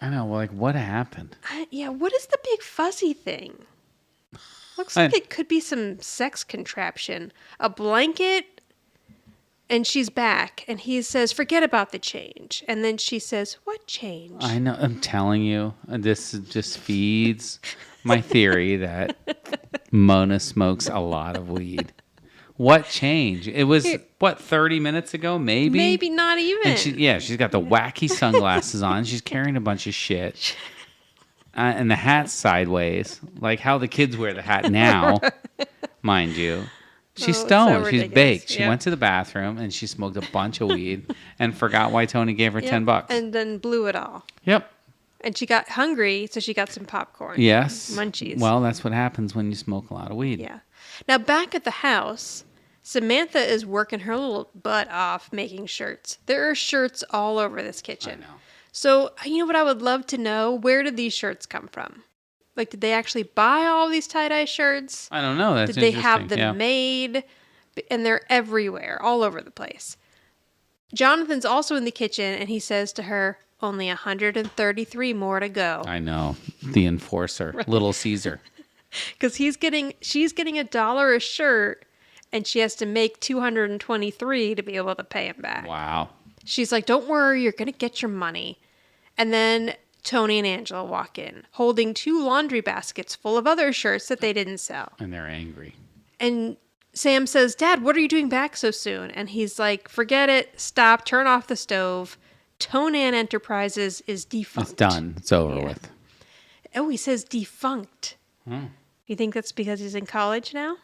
F: I know, like, what happened?
A: What is the big fuzzy thing? Looks like it could be some sex contraption. A blanket And she's back, and he says, forget about the change. And then she says, what change?
F: I know. I'm telling you, this just feeds my theory that Mona smokes a lot of weed. What change? It was, 30 minutes ago, maybe?
A: Maybe not even.
F: And she's got the wacky sunglasses on. She's carrying a bunch of shit. And the hat's sideways, like how the kids wear the hat now, mind you. She's stoned. She's baked. She went to the bathroom and she smoked a bunch of weed and forgot why Tony gave her $10.
A: And then blew it all.
F: Yep.
A: And she got hungry, so she got some popcorn.
F: Yes.
A: Munchies.
F: Well, that's what happens when you smoke a lot of weed.
A: Yeah. Now, back at the house, Samantha is working her little butt off making shirts. There are shirts all over this kitchen.
F: I know.
A: So, you know what I would love to know? Where did these shirts come from? Like, did they actually buy all these tie-dye shirts?
F: I don't know. That's
A: Did they have them made? And they're everywhere, all over the place. Jonathan's also in the kitchen, and he says to her, only 133 more to go.
F: I know. The enforcer. Right. Little Caesar.
A: Because she's getting $1 a shirt, and she has to make 223 to be able to pay him back.
F: Wow.
A: She's like, don't worry, you're going to get your money. And then Tony and Angela walk in, holding 2 laundry baskets full of other shirts that they didn't sell.
F: And they're angry.
A: And Sam says, Dad, what are you doing back so soon? And he's like, forget it. Stop. Turn off the stove. Tonan Enterprises is defunct.
F: It's done. It's over with.
A: Oh, he says defunct. You think that's because he's in college now?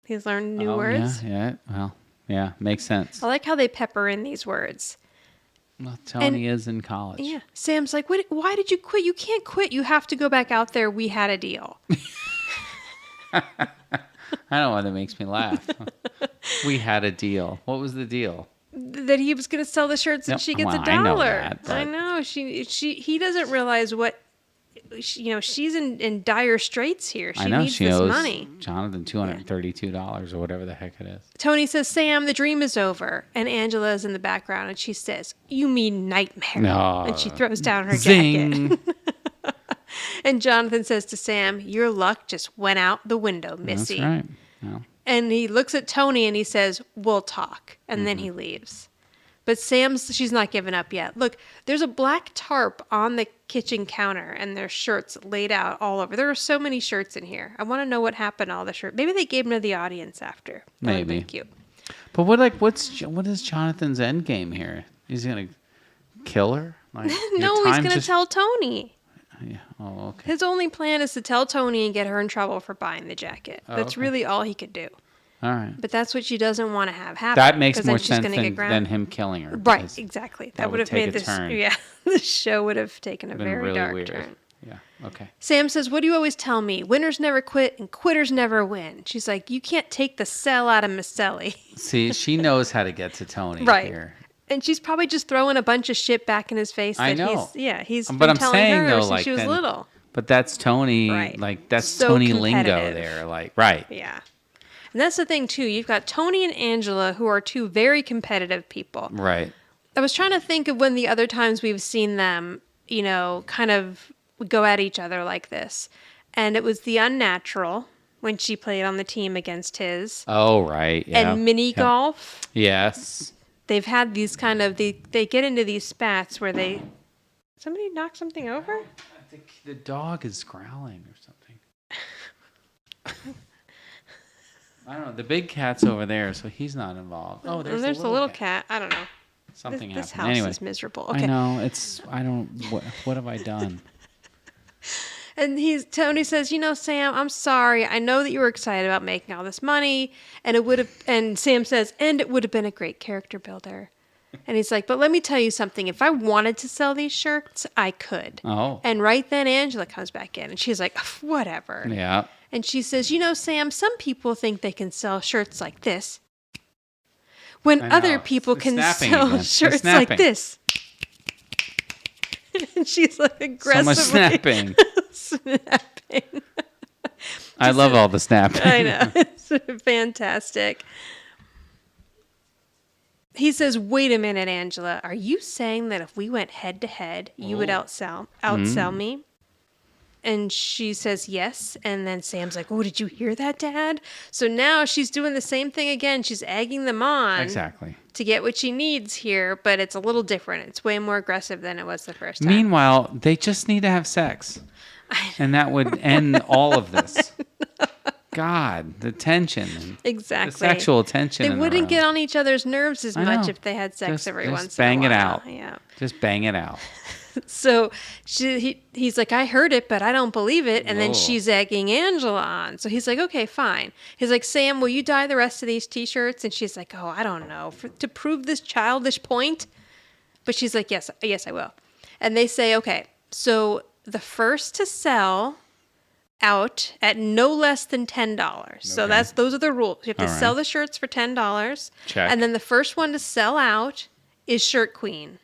A: He's learned new words?
F: Yeah. Well, yeah. Makes sense.
A: I like how they pepper in these words.
F: Well, Tony is in college.
A: Yeah. Sam's like, why did you quit? You can't quit. You have to go back out there. We had a deal.
F: I don't know why that makes me laugh. We had a deal. What was the deal?
A: That he was going to sell the shirts and she gets $1.
F: I know that,
A: I know. He doesn't realize what, she's in dire straits here. She needs this money.
F: Jonathan $232 or whatever the heck it is.
A: Tony says, Sam, the dream is over. And Angela is in the background and she says, you mean nightmare.
F: No.
A: And she throws down her
F: Zing.
A: jacket. And Jonathan says to Sam, your luck just went out the window, Missy.
F: That's right. No.
A: And he looks at Tony and he says, we'll talk. And then he leaves. But she's not giving up yet. Look, there's a black tarp on the kitchen counter and there's shirts laid out all over. There are so many shirts in here. I want to know what happened to all the shirts. Maybe they gave them to the audience after. That would be cute.
F: But what is Jonathan's end game here? Is he going to kill her? Like,
A: no, he's going to tell Tony.
F: Yeah. Oh, okay.
A: His only plan is to tell Tony and get her in trouble for buying the jacket. That's really all he could do. All right. But that's what she doesn't want to have happen.
F: That makes more sense than him killing her.
A: Right, exactly. That would have made this
F: turn.
A: Yeah, the show would have taken a very
F: really
A: dark
F: weird.
A: turn.
F: Yeah, okay.
A: Sam says, what do you always tell me? Winners never quit and quitters never win. She's like, you can't take the sell out of Micelli.
F: See, she knows how to get to Tony here.
A: And she's probably just throwing a bunch of shit back in his face.
F: I know.
A: He's
F: but
A: been
F: I'm
A: telling
F: saying,
A: her
F: though,
A: since
F: like,
A: she was little.
F: But that's Tony,
A: Right.
F: that's
A: So
F: Tony lingo
A: competitive.
F: there, like, right.
A: Yeah. And that's the thing, too. You've got Tony and Angela, who are 2 very competitive people.
F: Right.
A: I was trying to think of when the other times we've seen them, kind of go at each other like this. And it was The Unnatural, when she played on the team against his.
F: Oh, right. Yeah.
A: And mini golf.
F: Yes.
A: They've had these kind of, they get into these spats where somebody knocked something over?
F: I think the dog is growling or something. I don't know. The big cat's over there, so he's not involved. Oh, there's
A: the little cat. I don't know.
F: Something
A: This
F: happened.
A: house
F: Anyway,
A: is miserable. Okay.
F: I know. What have I done?
A: And Tony says, Sam, I'm sorry. I know that you were excited about making all this money, and Sam says, and it would have been a great character builder. And he's like, but let me tell you something. If I wanted to sell these shirts, I could.
F: Oh.
A: And right then Angela comes back in and she's like, whatever.
F: Yeah.
A: And she says, Sam, some people think they can sell shirts like this when other people can sell shirts like this. And she's like aggressively
F: so much snapping.
A: snapping.
F: I love all the snapping.
A: I know. It's fantastic. He says, wait a minute, Angela. Are you saying that if we went head to head, you would outsell me? And she says yes. And then Sam's like, oh, did you hear that, Dad? So now she's doing the same thing again. She's egging them on.
F: Exactly.
A: To get what she needs here, but it's a little different. It's way more aggressive than it was the first time.
F: Meanwhile, they just need to have sex. And that would end all of this. God, the tension.
A: Exactly.
F: The sexual tension.
A: They wouldn't get on each other's nerves as much if they had sex every once in a while.
F: Just bang it out.
A: Yeah.
F: Just bang it out.
A: So he's like, I heard it, but I don't believe it. And then she's egging Angela on. So he's like, okay, fine. He's like, Sam, will you dye the rest of these T-shirts? And she's like, oh, I don't know. To prove this childish point. But she's like, yes, I will. And they say, okay, so the first to sell out at no less than $10. So those are the rules. You have to sell the shirts for $10.
F: Check.
A: And then the first one to sell out is Shirt Queen.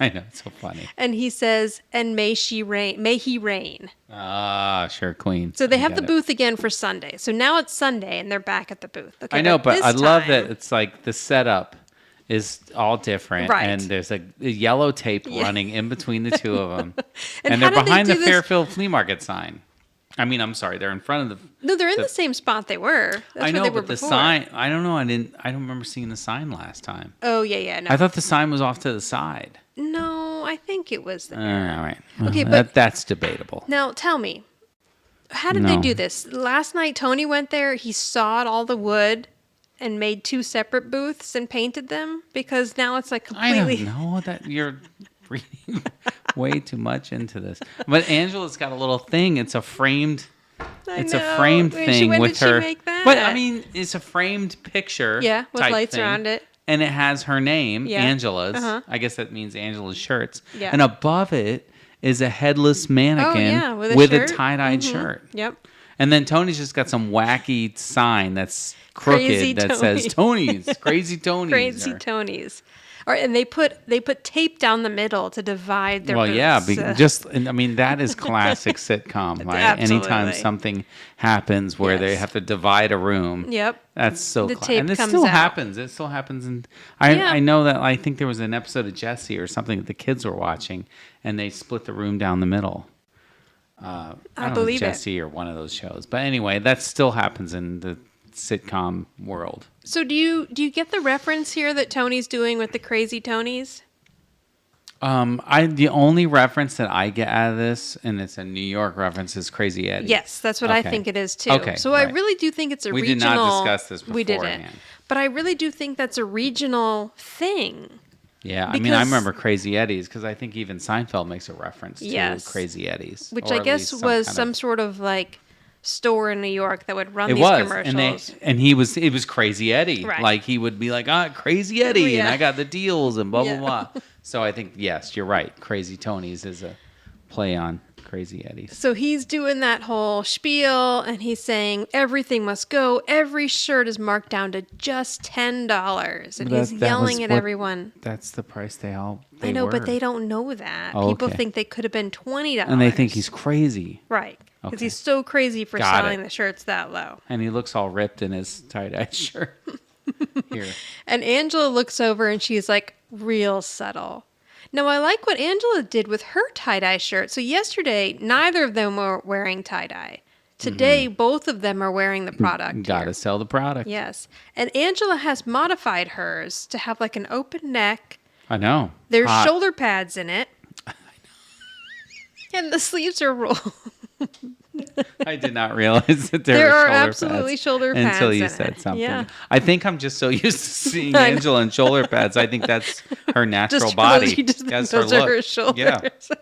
F: I know, it's so funny.
A: And he says, and may he reign.
F: Ah, Shirt Queen.
A: So they have the booth again for Sunday. So now it's Sunday and they're back at the booth. Okay,
F: I know, but I love that it's like the setup is all different.
A: Right.
F: And there's a yellow tape running in between the two of them.
A: And
F: they're
A: how did they
F: behind the
A: do this?
F: Fairfield Flea Market sign. I mean, I'm sorry, they're in front of the...
A: No, they're in the same spot they were. That's
F: I know,
A: where they were
F: but the
A: before.
F: sign... I don't know, I don't remember seeing the sign last time.
A: Oh, yeah, no.
F: I thought the sign was off to the side.
A: No, I think it was there.
F: All right.
A: Okay,
F: Well,
A: but-
F: that's debatable.
A: Now, tell me, how did they do this? Last night, Tony went there. He sawed all the wood and made 2 separate booths and painted them because now it's like completely...
F: I don't know that you're reading way too much into this. But Angela's got a little thing. It's a framed... It's a framed thing
A: when
F: with
A: did
F: her.
A: She make that?
F: But I mean, it's a framed picture.
A: Yeah, with
F: type
A: lights
F: thing,
A: around it.
F: and it has her name,
A: Yeah.
F: Angela's.
A: Uh-huh.
F: I guess that means Angela's shirts.
A: Yeah.
F: And above it is a headless mannequin
A: with a
F: a
A: shirt.
F: tie-dyed shirt.
A: Yep.
F: And then Tony's just got some wacky sign that's crooked
A: Crazy
F: that
A: Tony.
F: says Tony's, Crazy Tony's.
A: Crazy Tony's. And they put tape down the middle to divide their
F: Well,
A: booths.
F: yeah, that is classic sitcom, right?
A: Absolutely.
F: Anytime something happens where they
A: Yes.
F: have to divide a room,
A: Yep.
F: that's so
A: The
F: classic.
A: tape
F: And it
A: comes
F: still
A: out.
F: happens. It still happens. And
A: Yeah.
F: I know that I think there was an episode of Jessie or something that the kids were watching, and they split the room down the middle. I don't know,
A: believe it.
F: Jessie or one of those shows. But anyway, that still happens in the sitcom world.
A: So do you get the reference here that Tony's doing with the Crazy Tonys?
F: The only reference that I get out of this, and it's a New York reference, is Crazy Eddie.
A: Yes, that's what I
F: Okay.
A: think it is too.
F: Okay,
A: so I
F: right.
A: really do think it's a
F: We did
A: regional...
F: not discuss this
A: We didn't.
F: beforehand.
A: But I really do think that's a regional thing.
F: Yeah, I mean,
A: Because-
F: I remember Crazy Eddie's because I think even Seinfeld makes a reference to
A: Yes.
F: Crazy Eddie's.
A: Which
F: or
A: I
F: at
A: guess
F: least
A: was
F: kind
A: some
F: of-
A: sort of like store in New York that would run
F: It
A: these
F: was,
A: commercials.
F: and it was Crazy Eddie.
A: Right.
F: Like he would be like, Crazy Eddie, and
A: Yeah.
F: I got the deals and blah
A: Yeah.
F: blah blah. So I think yes, you're right. Crazy Tony's is a play on Crazy Eddie's.
A: So he's doing that whole spiel and he's saying everything must go. Every shirt is marked down to just $10. And he's yelling at everyone.
F: That's the price they
A: I know, but
F: were.
A: they don't know that.
F: Oh,
A: People
F: okay.
A: think they could have been $20.
F: And they think he's crazy.
A: Right. Because
F: Okay.
A: he's so crazy for
F: Got
A: selling
F: it.
A: the shirts that low.
F: And he looks all ripped in his tie-dye shirt. Here.
A: And Angela looks over and she's like, real subtle. Now, I like what Angela did with her tie-dye shirt. So yesterday, neither of them were wearing tie-dye. Today, both of them are wearing the product.
F: Gotta
A: here.
F: sell the product.
A: Yes. And Angela has modified hers to have like an open neck.
F: I know.
A: There's
F: Hot.
A: shoulder pads in it. And the sleeves are rolled.
F: I did not realize that
A: There
F: were
A: are
F: shoulder
A: absolutely
F: pads
A: shoulder pads
F: until you
A: in
F: said
A: it.
F: something.
A: Yeah.
F: I think I'm just so used to seeing
A: I know.
F: Angela in shoulder pads. I think that's her natural
A: Just
F: body.
A: you just think
F: That's
A: those
F: her
A: are
F: look.
A: her shoulders.
F: Yeah.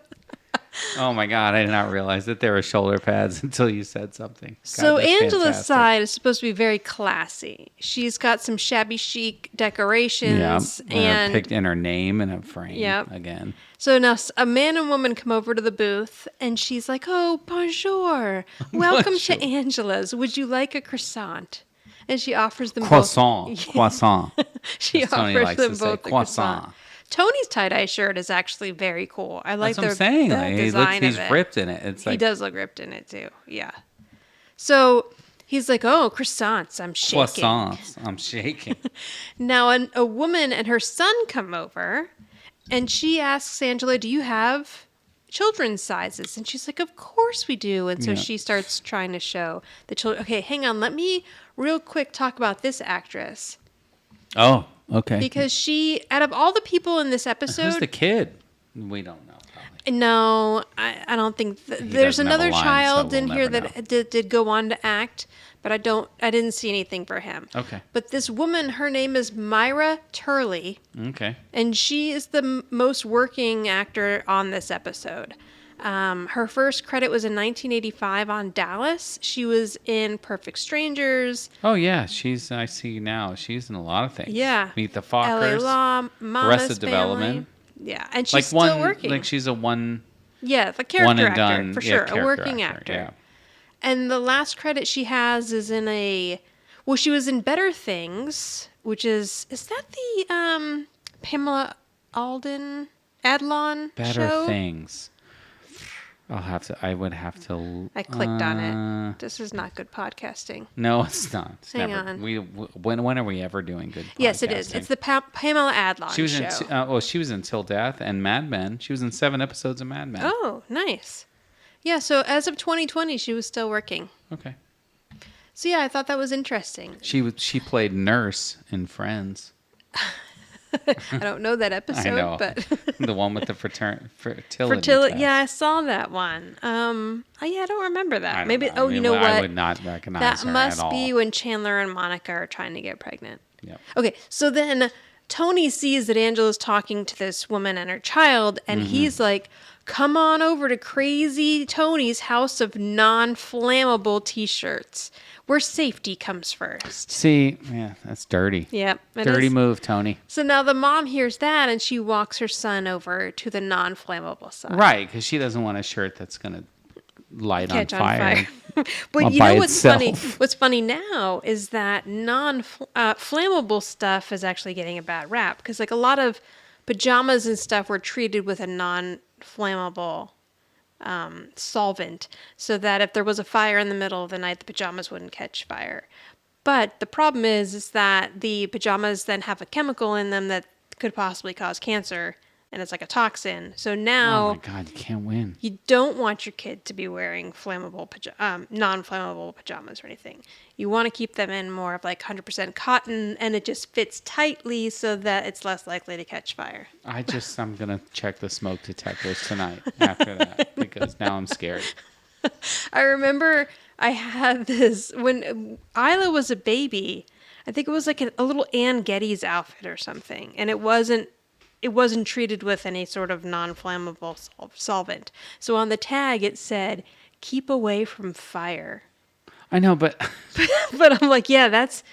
F: Oh my God! I did not realize that there were shoulder pads until you said something. God,
A: So
F: that's
A: Angela's
F: fantastic.
A: side is supposed to be very classy. She's got some shabby chic decorations,
F: Yeah,
A: and
F: picked in her name in a frame.
A: Yep.
F: Again.
A: so now a man and woman come over to the booth, and she's like, "Oh, bonjour, welcome
F: Bonjour.
A: to Angela's. Would you like a croissant?" And she offers them
F: Croissant.
A: both.
F: Croissant.
A: She
F: As Tony
A: offers
F: likes
A: them
F: to say,
A: both a
F: croissant.
A: croissant. Tony's tie-dye shirt is actually very cool. I like
F: That's what I'm
A: the
F: saying.
A: the
F: Like,
A: design
F: he's
A: of it.
F: ripped in it. It's
A: He
F: like
A: does look ripped in it too. Yeah. So he's like, "Oh, croissants, I'm shaking."
F: croissants. I'm shaking.
A: Now, a woman and her son come over, and she asks Angela, "Do you have children's sizes? And she's like, of course we do. And so she starts trying to show the children. Okay, hang on. Let me real quick talk about this actress.
F: Oh, okay.
A: Because she, out of all the people in this episode.
F: Who's the kid? We don't know. Probably.
A: No, I don't think. There's another child in here that did go on to act. But I didn't see anything for him. Okay. But this woman, her name is Myra Turley. Okay. And she is the most working actor on this episode. Her first credit was in 1985 on Dallas. She was in Perfect Strangers.
F: Oh, yeah. I see now. She's in a lot of things.
A: Yeah.
F: Meet the Fockers.
A: LA Law, Mama's
F: Arrested Development.
A: Yeah. And she's still working.
F: Like she's a one.
A: Yeah, the character
F: one and
A: actor,
F: done,
A: for sure. A working actor.
F: Yeah.
A: And the last credit she has is in she was in Better Things, which is that the Pamela Adlon
F: Better
A: show?
F: Things. I would have to.
A: I clicked on it. This is not good podcasting.
F: No, it's not. It's
A: Hang
F: never.
A: on.
F: When are we ever doing good podcasting?
A: Yes, it is. It's the Pamela Adlon
F: she was
A: show.
F: She was in Till Death and Mad Men. She was in 7 episodes of Mad Men.
A: Oh, nice. Yeah, so as of 2020, she was still working. Okay. So yeah, I thought that was interesting.
F: She played Nurse in Friends.
A: I don't know that episode,
F: I know.
A: But
F: the one with the fertility test.
A: Yeah, I saw that one. I don't remember that.
F: Maybe.
A: Know. You know what?
F: I would not recognize
A: that
F: her
A: must
F: at all.
A: be when Chandler and Monica are trying to get pregnant.
F: Yep.
A: Okay, so then Tony sees that Angela's talking to this woman and her child, and he's like, come on over to Crazy Tony's house of non-flammable T-shirts, where safety comes first.
F: See, yeah, that's dirty.
A: Yep.
F: Dirty move, Tony.
A: So now the mom hears that, and she walks her son over to the non-flammable side.
F: Right, because she doesn't want a shirt that's going to catch on fire.
A: But you know what's funny? What's funny now is that flammable stuff is actually getting a bad rap, because like a lot of pajamas and stuff were treated with a non-flammable solvent, so that if there was a fire in the middle of the night, the pajamas wouldn't catch fire. But the problem is that the pajamas then have a chemical in them that could possibly cause cancer, and it's like a toxin. So now,
F: oh my God, you can't win.
A: You don't want your kid to be wearing non-flammable pajamas or anything. You want to keep them in more of like 100% cotton, and it just fits tightly so that it's less likely to catch fire.
F: I'm going to check the smoke detectors tonight after that, because now I'm scared.
A: I remember I had this when Isla was a baby. I think it was like a little Ann Geddes outfit or something, and it wasn't treated with any sort of non-flammable solvent. So on the tag it said, "Keep away from fire."
F: I know, but
A: but I'm like, yeah, that's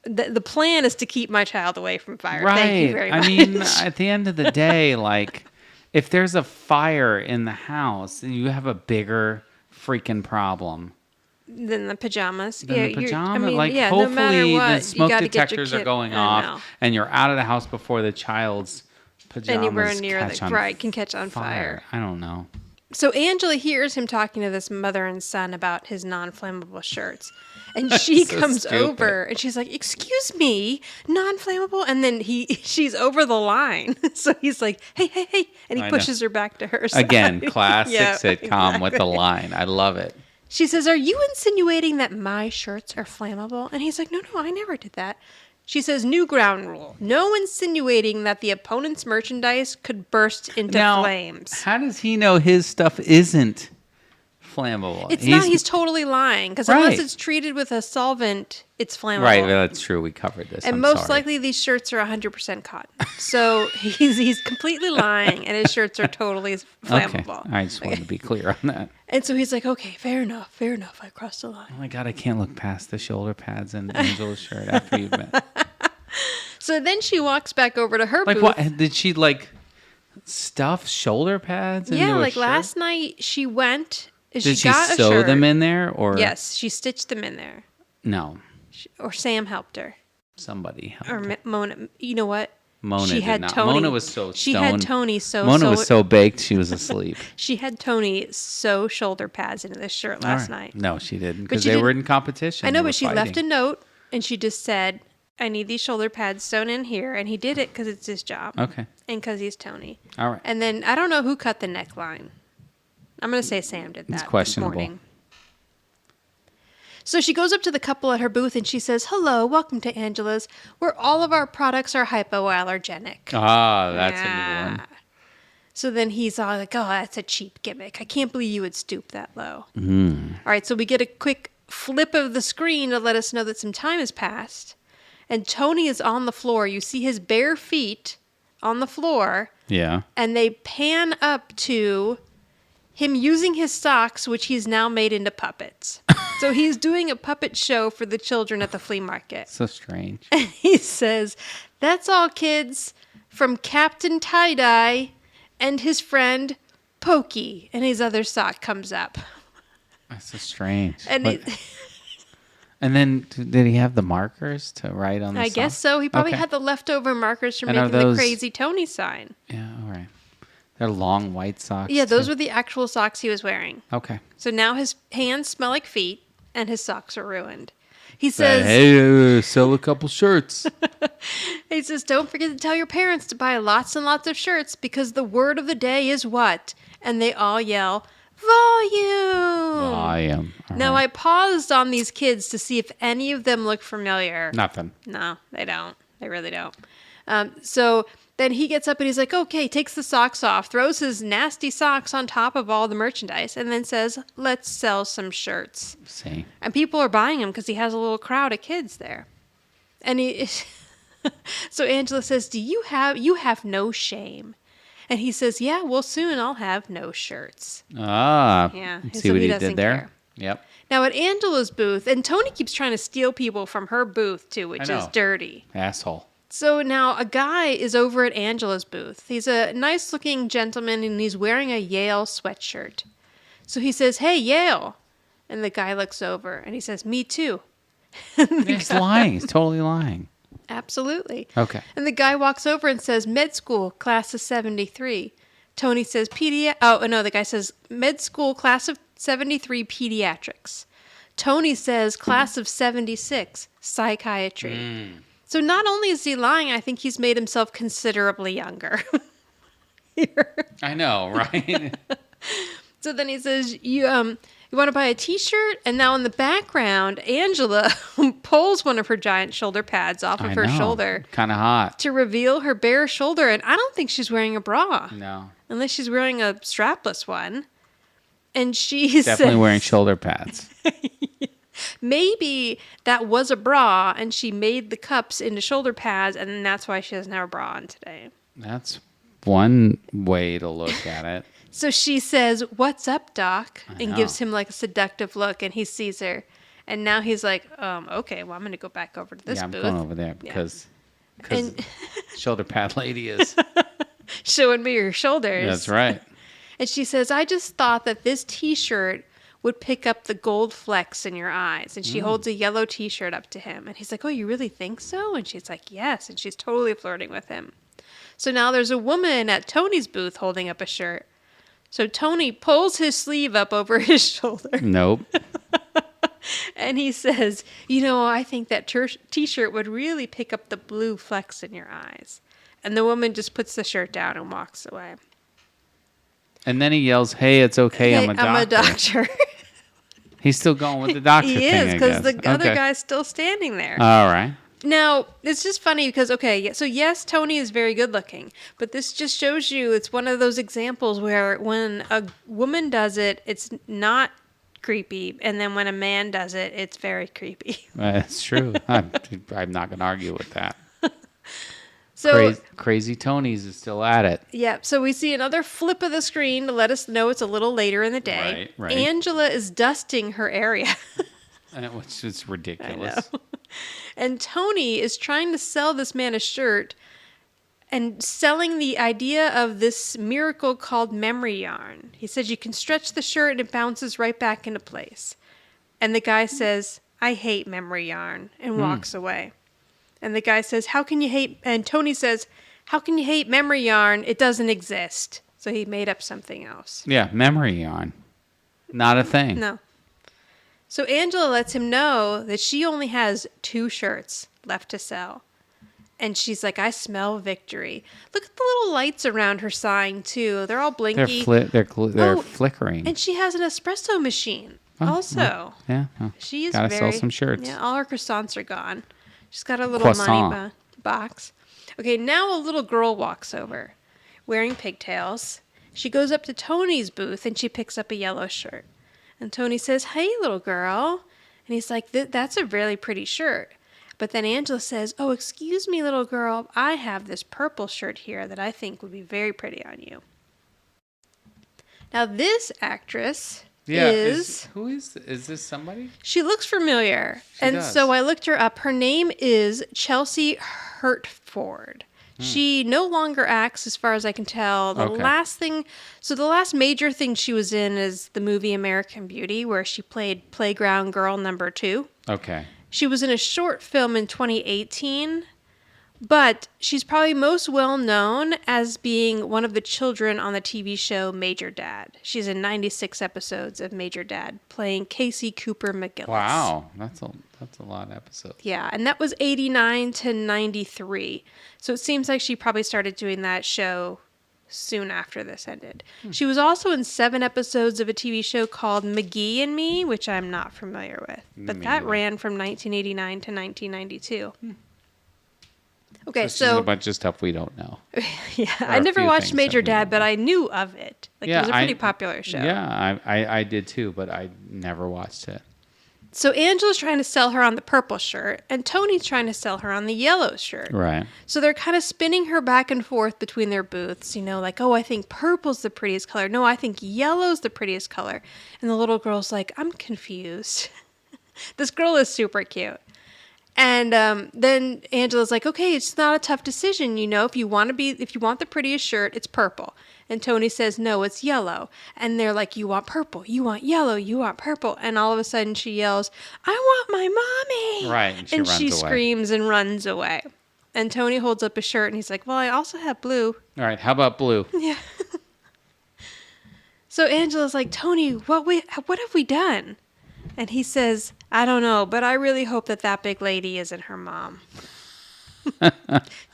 A: the plan is to keep my child away from fire.
F: Right.
A: Thank you very much.
F: I mean, at the end of the day, like, if there's a fire in the house, you have a bigger freaking problem
A: than the pajamas.
F: The pajama,
A: no
F: hopefully
A: what,
F: the smoke detectors are going off, and you're out of the house before the child's pajamas
A: anywhere near can catch on fire.
F: I don't know.
A: So Angela hears him talking to this mother and son about his non-flammable shirts. And she comes over and she's like, "Excuse me, non-flammable?" And then she's over the line. So he's like, hey. And he pushes her back to her side.
F: Again, classic sitcom with the line. I love it.
A: She says, "Are you insinuating that my shirts are flammable?" And he's like, No, I never did that. She says, "New ground rule. No insinuating that the opponent's merchandise could burst into flames."
F: How does he know his stuff isn't flammable?
A: He's totally lying, because unless it's treated with a solvent, it's flammable.
F: Right, that's true. We covered this.
A: And most likely these shirts are 100% cotton. So he's completely lying, and his shirts are totally flammable.
F: Okay. I just wanted to be clear on that.
A: And so he's like, "Okay, fair enough. I crossed the line."
F: Oh my God, I can't look past the shoulder pads and Angela's shirt after you've met.
A: So then she walks back over to her booth.
F: What did she stuff shoulder pads into a shirt?
A: Last night she went.
F: Did she sew them in there, or?
A: Yes, she stitched them in there.
F: No.
A: Or Sam helped her.
F: Somebody helped
A: her. Or Mona. You know what?
F: Mona
A: she had
F: did not.
A: Tony.
F: Mona was so stoned.
A: She had Tony so.
F: Mona was so baked she was asleep.
A: She had Tony sew shoulder pads into this shirt last night.
F: No, she didn't, because they were in competition.
A: I know, but she left a note and she just said, "I need these shoulder pads sewn in here," and he did it because it's his job.
F: Okay.
A: And because he's Tony.
F: All right.
A: And then I don't know who cut the neckline. I'm going to say Sam did that
F: It's questionable.
A: this morning. So she goes up to the couple at her booth and she says, "Hello, welcome to Angela's, where all of our products are hypoallergenic."
F: Ah, that's a good one.
A: So then he's all like, "Oh, that's a cheap gimmick. I can't believe you would stoop that low."
F: Mm.
A: All right, so we get a quick flip of the screen to let us know that some time has passed. And Tony is on the floor. You see his bare feet on the floor.
F: Yeah.
A: And they pan up to him using his socks, which he's now made into puppets. So he's doing a puppet show for the children at the flea market.
F: So strange.
A: And he says, "That's all, kids, from Captain Tie-Dye and his friend Pokey." And his other sock comes up.
F: That's so strange.
A: And
F: and then did he have the markers to write on the
A: I
F: sock?
A: guess so. He probably
F: Okay.
A: had the leftover markers from
F: And are
A: making
F: those-
A: the crazy Tony sign.
F: Yeah, all right. They're long white socks.
A: Yeah, those
F: too?
A: were the actual socks he was wearing.
F: Okay.
A: So now his hands smell like feet and his socks are ruined. He says,
F: Hey, sell a couple shirts.
A: he says, "Don't forget to tell your parents to buy lots and lots of shirts because the word of the day is what?" And they all yell, "Volume!"
F: Volume. All
A: Now,
F: right.
A: I paused on these kids to see if any of them look familiar.
F: Nothing.
A: No, they don't. They really don't. So then he gets up and he's like, "Okay," takes the socks off, throws his nasty socks on top of all the merchandise, and then says, "Let's sell some shirts."
F: See.
A: And people are buying them because he has a little crowd of kids there. And he, so Angela says, you have no shame?" And he says, "Yeah, well, soon I'll have no shirts."
F: Ah.
A: Yeah,
F: See
A: so
F: what
A: he
F: he
A: doesn't
F: did there?
A: care.
F: Yep.
A: Now at Angela's booth, and Tony keeps trying to steal people from her booth too, which
F: I
A: is
F: know.
A: dirty.
F: Asshole.
A: So now a guy is over at Angela's booth. He's a nice looking gentleman and he's wearing a Yale sweatshirt. So he says, "Hey, Yale." And the guy looks over and he says, "Me too."
F: He's lying. He's totally lying.
A: Absolutely.
F: Okay.
A: And the guy walks over and says, "Med school, class of 73. Tony says, the guy says, "Med school, class of 73, pediatrics." Tony says, "Class of 76, psychiatry." So not only is he lying, I think he's made himself considerably younger. Here.
F: I know, right?
A: So then he says, you want to buy a T-shirt?" And now in the background, Angela pulls one of her giant shoulder pads off of her shoulder
F: Kind of hot.
A: to reveal her bare shoulder. And I don't think she's wearing a bra.
F: No.
A: Unless she's wearing a strapless one. And she
F: Definitely
A: says,
F: wearing shoulder pads.
A: maybe that was a bra and she made the cups into shoulder pads and that's why she doesn't have a bra on today.
F: That's one way to look at it.
A: So she says, "What's up, Doc?" and
F: know.
A: gives him like a seductive look and he sees her. And now he's like, "Okay, well, I'm going to go back over to this
F: Yeah, I'm
A: booth."
F: going over there because
A: And
F: shoulder pad lady is.
A: showing me your shoulders.
F: That's right.
A: And she says, "I just thought that this T-shirt would pick up the gold flecks in your eyes." And she holds a yellow T-shirt up to him. And he's like, "Oh, you really think so?" And she's like, "Yes." And she's totally flirting with him. So now there's a woman at Tony's booth holding up a shirt. So Tony pulls his sleeve up over his shoulder.
F: Nope.
A: And he says, "I think that T-shirt would really pick up the blue flecks in your eyes." And the woman just puts the shirt down and walks away.
F: And then he yells, "Hey, it's okay.
A: Hey,
F: I'm a doctor." He's still going with the doctor
A: He
F: thing,
A: is, because
F: I
A: the
F: guess.
A: other
F: Okay.
A: guy's still standing there.
F: All right.
A: Now, it's just funny because, so yes, Tony is very good looking, but this just shows you it's one of those examples where when a woman does it, it's not creepy, and then when a man does it, it's very creepy.
F: That's true. I'm not going to argue with that.
A: So,
F: Crazy Tony's is still at it.
A: yeah, so we see another flip of the screen to let us know it's a little later in the day.
F: Right.
A: Angela is dusting her area.
F: Which is ridiculous.
A: And Tony is trying to sell this man a shirt and selling the idea of this miracle called memory yarn. He says you can stretch the shirt and it bounces right back into place. And the guy says, "I hate memory yarn," and walks away. And the guy says, "How can you hate?" And Tony says, "How can you hate memory yarn? It doesn't exist." So he made up something else.
F: Yeah, memory yarn. Not a thing.
A: No. So Angela lets him know that she only has 2 shirts left to sell. And she's like, I smell victory. Look at the little lights around her sign, too. They're all blinky.
F: They're flickering.
A: And she has an espresso machine also.
F: Yeah.
A: She is
F: gotta sell some shirts.
A: Yeah, all her croissants are gone. She's got a little money box. Okay, now a little girl walks over wearing pigtails. She goes up to Tony's booth and she picks up a yellow shirt. And Tony says, hey, little girl. And he's like, that's a really pretty shirt. But then Angela says, oh, excuse me, little girl. I have this purple shirt here that I think would be very pretty on you. Now, this actress is this somebody? She looks familiar. She does. So I looked her up. Her name is Chelsea Hertford. She no longer acts, as far as I can tell. The last major thing she was in is the movie American Beauty, where she played Playground Girl number 2. Okay. She was in a short film in 2018, but she's probably most well known as being one of the children on the TV show Major Dad. She's in 96 episodes of Major Dad, playing Casey Cooper McGillis. Wow, that's a lot of episodes. Yeah, and that was 89 to 93. So it seems like she probably started doing that show soon after this ended. She was also in 7 episodes of a TV show called McGee and Me, which I'm not familiar with. But that ran from 1989 to 1992. Okay, so
F: she's a bunch of stuff we don't know.
A: Yeah, I never watched Major Dad, but I knew of it. It was a pretty popular show.
F: Yeah, I did too, but I never watched it.
A: So Angela's trying to sell her on the purple shirt, and Tony's trying to sell her on the yellow shirt. Right. So they're kind of spinning her back and forth between their booths, like, oh, I think purple's the prettiest color. No, I think yellow's the prettiest color. And the little girl's like, I'm confused. This girl is super cute. And then Angela's like, okay, it's not a tough decision. If you want the prettiest shirt, it's purple. And Tony says, no, it's yellow. And they're like, you want purple, you want yellow, you want purple. And all of a sudden she yells, I want my mommy. Right. And she screams and runs away. And Tony holds up a shirt and he's like, well, I also have blue.
F: All right. How about blue?
A: Yeah. So Angela's like, Tony, what have we done? And he says, I don't know, but I really hope that big lady isn't her mom.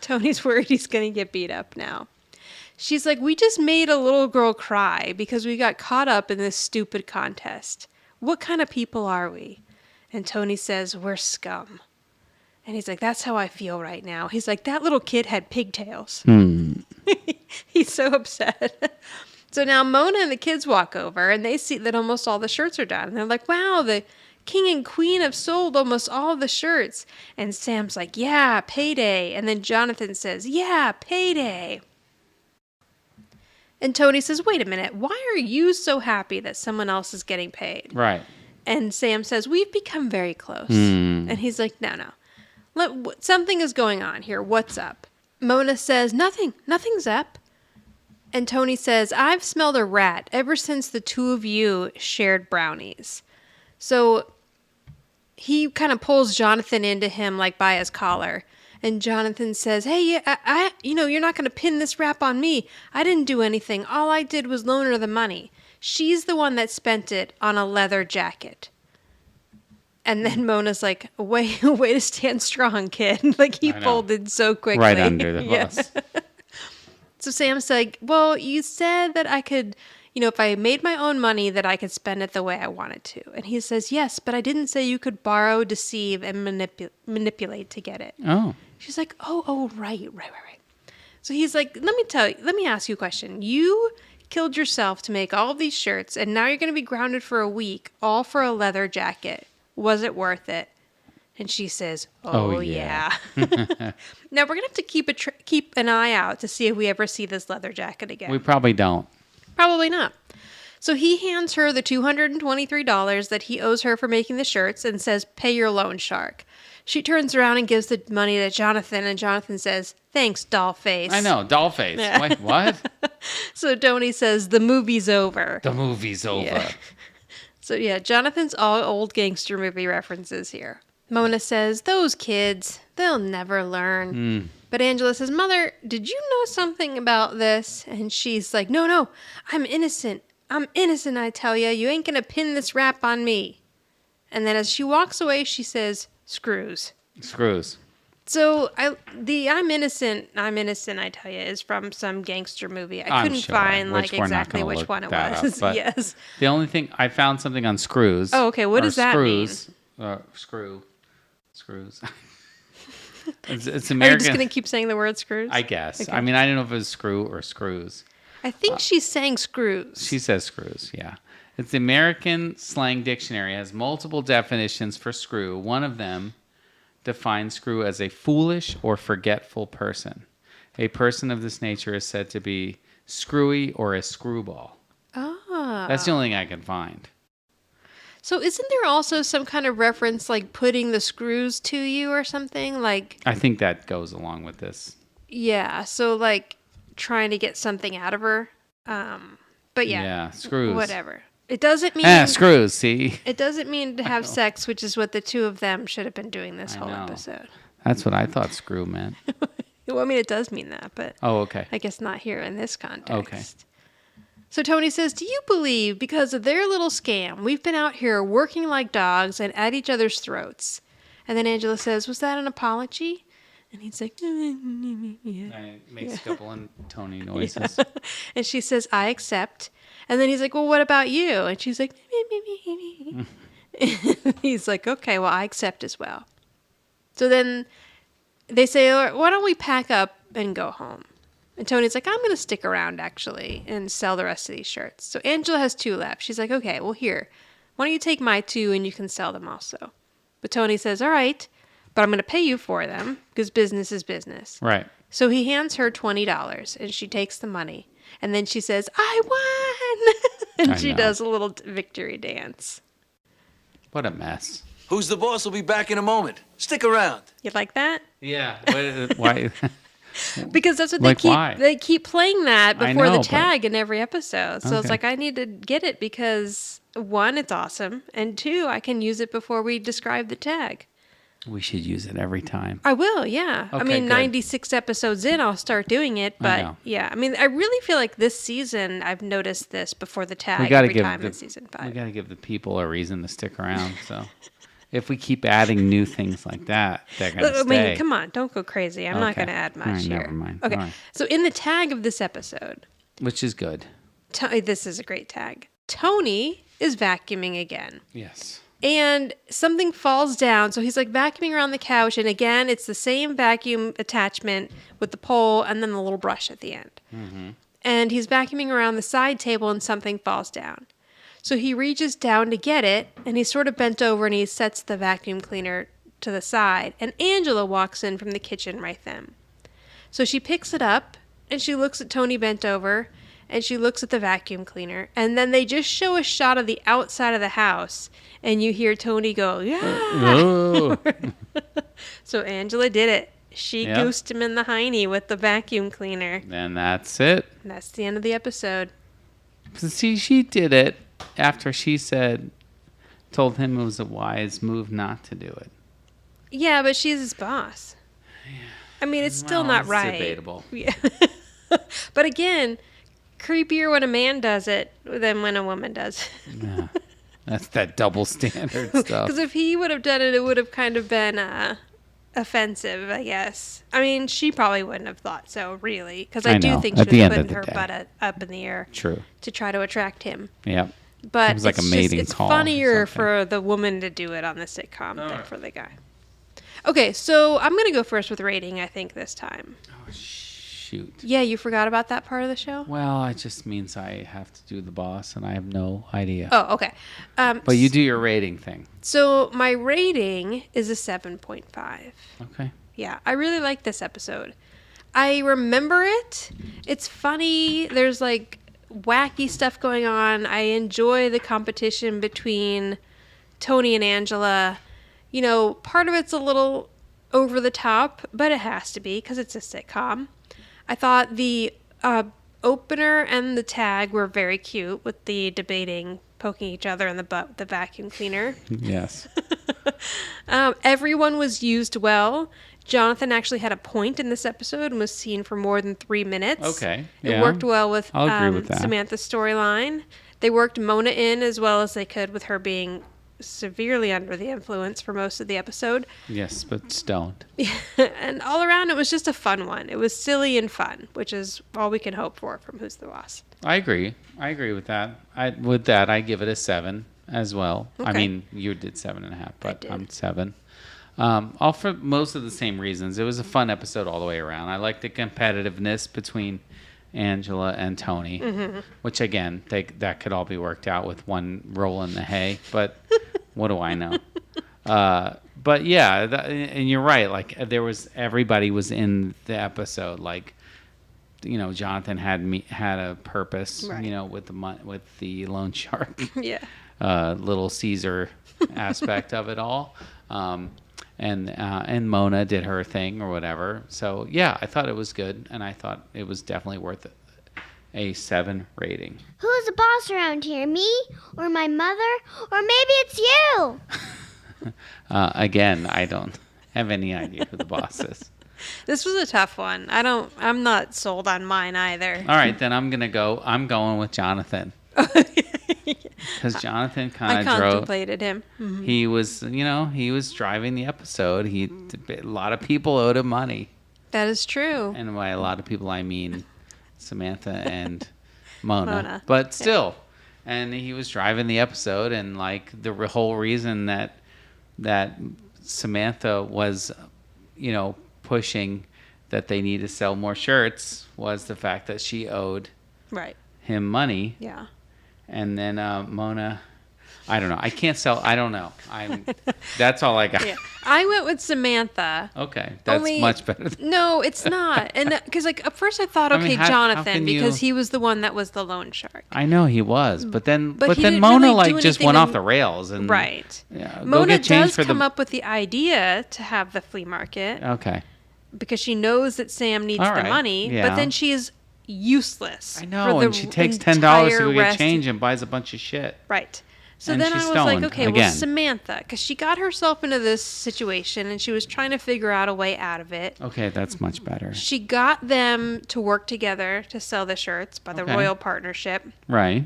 A: Tony's worried he's going to get beat up now. She's like, we just made a little girl cry because we got caught up in this stupid contest. What kind of people are we? And Tony says, we're scum. And he's like, that's how I feel right now. He's like, that little kid had pigtails. He's so upset. So now Mona and the kids walk over and they see that almost all the shirts are done. And they're like, wow, the king and queen have sold almost all the shirts. And Sam's like, yeah, payday. And then Jonathan says, yeah, payday. And Tony says, wait a minute, why are you so happy that someone else is getting paid? Right. And Sam says, we've become very close. And he's like, no. Something is going on here. What's up? Mona says, nothing's up. And Tony says, I've smelled a rat ever since the two of you shared brownies. So he kind of pulls Jonathan into him like by his collar. And Jonathan says, hey, you're not going to pin this rap on me. I didn't do anything. All I did was loan her the money. She's the one that spent it on a leather jacket. And then Mona's like, way to stand strong, kid. Like he folded so quickly. Right under the bus. So Sam's like, well, you said that I could, if I made my own money, that I could spend it the way I wanted to. And he says, yes, but I didn't say you could borrow, deceive, and manipulate to get it. Oh. She's like, oh, right. So he's like, let me ask you a question. You killed yourself to make all of these shirts, and now you're going to be grounded for a week, all for a leather jacket. Was it worth it? And she says, oh yeah. Now we're going to have to keep an eye out to see if we ever see this leather jacket again.
F: We probably don't.
A: Probably not. So he hands her the $223 that he owes her for making the shirts and says, pay your loan shark. She turns around and gives the money to Jonathan, and Jonathan says, thanks, doll face.
F: I know, doll face. Yeah. Wait, what?
A: So Tony says, the movie's over.
F: The movie's over.
A: Yeah. So yeah, Jonathan's all old gangster movie references here. Mona says, those kids, they'll never learn. But Angela says, Mother, did you know something about this? And she's like, no, I'm innocent. I tell you. You ain't going to pin this rap on me. And then as she walks away, she says, screws. So I'm innocent, I tell you, is from some gangster movie. I couldn't find exactly which one it was. Yes.
F: The only thing, I found something on Screws.
A: Oh, okay. What does that mean?
F: Screws. It's
A: Are
F: American.
A: you just going to keep saying the word screws?
F: I guess.
A: Okay.
F: I mean, I don't know if it was screw or screws.
A: I think she's saying screws.
F: She says screws, yeah. It's the American Slang Dictionary. It has multiple definitions for screw. One of them defines screw as a foolish or forgetful person. A person of this nature is said to be screwy or a screwball.
A: Ah.
F: That's the only thing I can find.
A: So isn't there also some kind of reference like putting the screws to you or something? Like
F: I think that goes along with this.
A: Yeah, so like trying to get something out of her. But yeah.
F: Yeah, screws.
A: Whatever. It doesn't mean
F: screws, see?
A: It doesn't mean to have sex, which is what the two of them should have been doing this whole episode.
F: That's what I thought screw meant.
A: Well, I mean, it does mean that, but
F: okay.
A: I guess not here in this context.
F: Okay.
A: So Tony says, do you believe because of their little scam, we've been out here working like dogs and at each other's throats? And then Angela says, was that an apology? And he's like, yeah.
F: I makes a couple of Tony noises.
A: Yeah. And she says, I accept. And then he's like, well, what about you? And she's like, me. He's like, okay, well, I accept as well. So then they say, why don't we pack up and go home? And Tony's like, I'm going to stick around, actually, and sell the rest of these shirts. So Angela has 2 left. She's like, okay, well, here. Why don't you take my 2 and you can sell them also? But Tony says, all right, but I'm going to pay you for them because business is business.
F: Right.
A: So he hands her $20 and she takes the money. And then she says, I won! And she does a little victory dance.
F: What a mess.
E: Who's the boss will be back in a moment. Stick around.
A: You like that?
F: Yeah. Why?
A: Because that's what they keep playing that before the tag in every episode. So it's like, I need to get it because 1, it's awesome. And 2, I can use it before we describe the tag.
F: We should use it every time.
A: I will, yeah.
F: Okay,
A: I mean,
F: good.
A: 96 episodes in, I'll start doing it. But yeah, I mean, I really feel like this season, I've noticed this before the tag every time in season 5.
F: We got to give the people a reason to stick around. So if we keep adding new things like that, they're going to stay.
A: I mean, come on, don't go crazy. I'm not going to add much here.
F: Never mind.
A: Okay,
F: right.
A: So in the tag of this episode,
F: which is good.
A: This is a great tag. Tony is vacuuming again.
F: Yes.
A: And something falls down. So he's like vacuuming around the couch. And again, it's the same vacuum attachment with the pole and then the little brush at the end. Mm-hmm. And he's vacuuming around the side table and something falls down. So he reaches down to get it. And he's sort of bent over and he sets the vacuum cleaner to the side. And Angela walks in from the kitchen right then. So she picks it up and she looks at Tony bent over. And she looks at the vacuum cleaner. And then they just show a shot of the outside of the house. And you hear Tony go, yeah.
F: Oh.
A: So Angela did it. She goosed him in the hiney with the vacuum cleaner.
F: And that's it.
A: And that's the end of the episode.
F: See, she did it after she told him it was a wise move not to do it.
A: Yeah, but she's his boss. I mean, it's still not right.
F: It's debatable.
A: Yeah. But again, creepier when a man does it than when a woman does it.
F: Yeah. That's that double standard stuff.
A: Because if he would have done it, it would have kind of been offensive, I guess. I mean, she probably wouldn't have thought so, really. Because I do think she was putting her butt up in the air to try to attract him.
F: Yep.
A: But
F: it was like a mating
A: it's
F: call.
A: It's funnier for the woman to do it on the sitcom than for the guy. Okay, so I'm going to go first with rating, I think, this time.
F: Oh, shoot.
A: Yeah, you forgot about that part of the show?
F: Well, it just means I have to do the boss, and I have no idea.
A: Oh, okay.
F: But you do your rating thing.
A: So my rating is a 7.5.
F: Okay.
A: Yeah, I really like this episode. I remember it. It's funny. There's like wacky stuff going on. I enjoy the competition between Tony and Angela. You know, part of it's a little over the top, but it has to be because it's a sitcom. I thought the opener and the tag were very cute with the debating, poking each other in the butt with the vacuum cleaner.
F: Yes.
A: Everyone was used well. Jonathan actually had a point in this episode and was seen for more than 3 minutes.
F: Okay.
A: It worked well with,
F: I'll agree with that.
A: Samantha's storyline. They worked Mona in as well as they could with her being severely under the influence for most of the episode.
F: Yes, but stoned.
A: And all around, it was just a fun one. It was silly and fun, which is all we can hope for from Who's the Boss.
F: I agree with that. I give it a 7 as well.
A: Okay.
F: I mean, you did 7.5, but
A: did.
F: I'm 7. All for most of the same reasons. It was a fun episode all the way around. I like the competitiveness between Angela and Tony, which again, that could all be worked out with one roll in the hay, but what do I know? But yeah, and you're right. Like everybody was in the episode. Like, Jonathan had a purpose,
A: right.
F: with the loan shark,
A: Yeah.
F: Little Caesar aspect of it all. And Mona did her thing or whatever. So yeah, I thought it was good, and I thought it was definitely worth a 7 rating.
G: Who's the boss around here? Me or my mother? Or maybe it's you?
F: Again, I don't have any idea who the boss is.
A: This was a tough one. I'm not sold on mine either.
F: All right, then I'm going with Jonathan. Because Jonathan kind of
A: contemplated him.
F: Mm-hmm. He was driving the episode. A lot of people owed him money.
A: That is true.
F: And by a lot of people, I mean Samantha and Mona. But still, and he was driving the episode, and like the whole reason that Samantha was, pushing that they need to sell more shirts was the fact that she owed him money.
A: Yeah.
F: And then Mona, I don't know. I can't sell. I don't know. That's all I got.
A: Yeah. I went with Samantha.
F: Okay, that's much better.
A: No, it's not. And because at first I thought, Jonathan, because he was the one that was the loan shark.
F: I know he was, but then
A: really
F: Mona just went off the rails and
A: right.
F: Yeah,
A: Mona does come up with the idea to have the flea market.
F: Okay.
A: Because she knows that Sam needs the money, but then she is useless.
F: I know, and she takes $10 to go get change and buys a bunch of shit.
A: Right. So
F: and
A: then I was
F: stoned
A: like, okay,
F: again.
A: well, Samantha, because she got herself into this situation and she was trying to figure out a way out of it.
F: Okay, that's much better.
A: She got them to work together to sell the shirts by the Royal Partnership.
F: Right.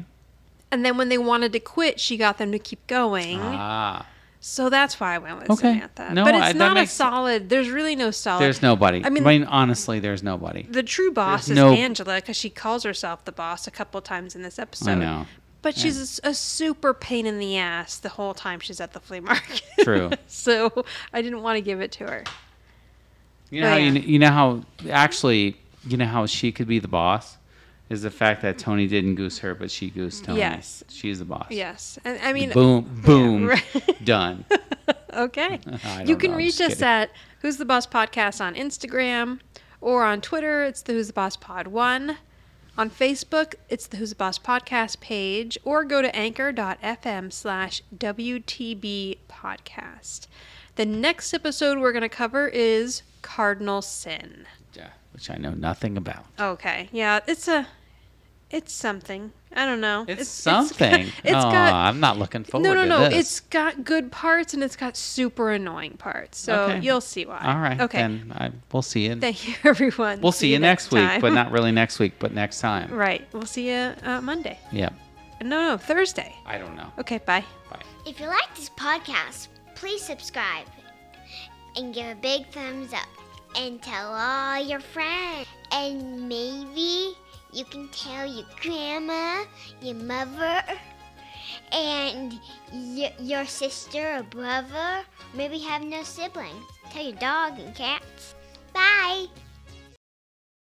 A: And then when they wanted to quit, she got them to keep going.
F: Ah.
A: So that's why I went with Samantha.
F: No,
A: but it's not a solid. There's really no solid.
F: There's nobody. I mean, honestly, there's nobody.
A: The true boss is Angela, because she calls herself the boss a couple of times in this episode.
F: I know.
A: But she's a super pain in the ass the whole time she's at the flea market.
F: True.
A: So I didn't want to give it to her.
F: You know how she could be the boss? Is the fact that Tony didn't goose her, but she goosed Tony.
A: Yes.
F: She's the boss.
A: Yes. And I mean...
F: Boom, right. Done.
A: Okay. You can reach us at Who's the Boss Podcast on Instagram, or on Twitter, it's the Who's the Boss Pod 1. On Facebook, it's the Who's the Boss Podcast page, or go to anchor.fm/WTB podcast. The next episode we're going to cover is Cardinal Sin.
F: Yeah, which I know nothing about.
A: Okay. Yeah, it's something. I don't know.
F: It's something. I'm not looking forward to this.
A: No. It's got good parts and it's got super annoying parts. So you'll see why.
F: All right. Okay. Then we'll see you.
A: Thank you, everyone.
F: We'll see you next week, but not really next week, but next time.
A: Right. We'll see you Monday.
F: Yep.
A: No, Thursday.
F: I don't know.
A: Okay, bye.
F: Bye.
G: If you like this podcast, please subscribe and give a big thumbs up and tell all your friends. And maybe you can tell your grandma, your mother, and your sister or brother. Maybe you have no siblings. Tell your dog and cats. Bye.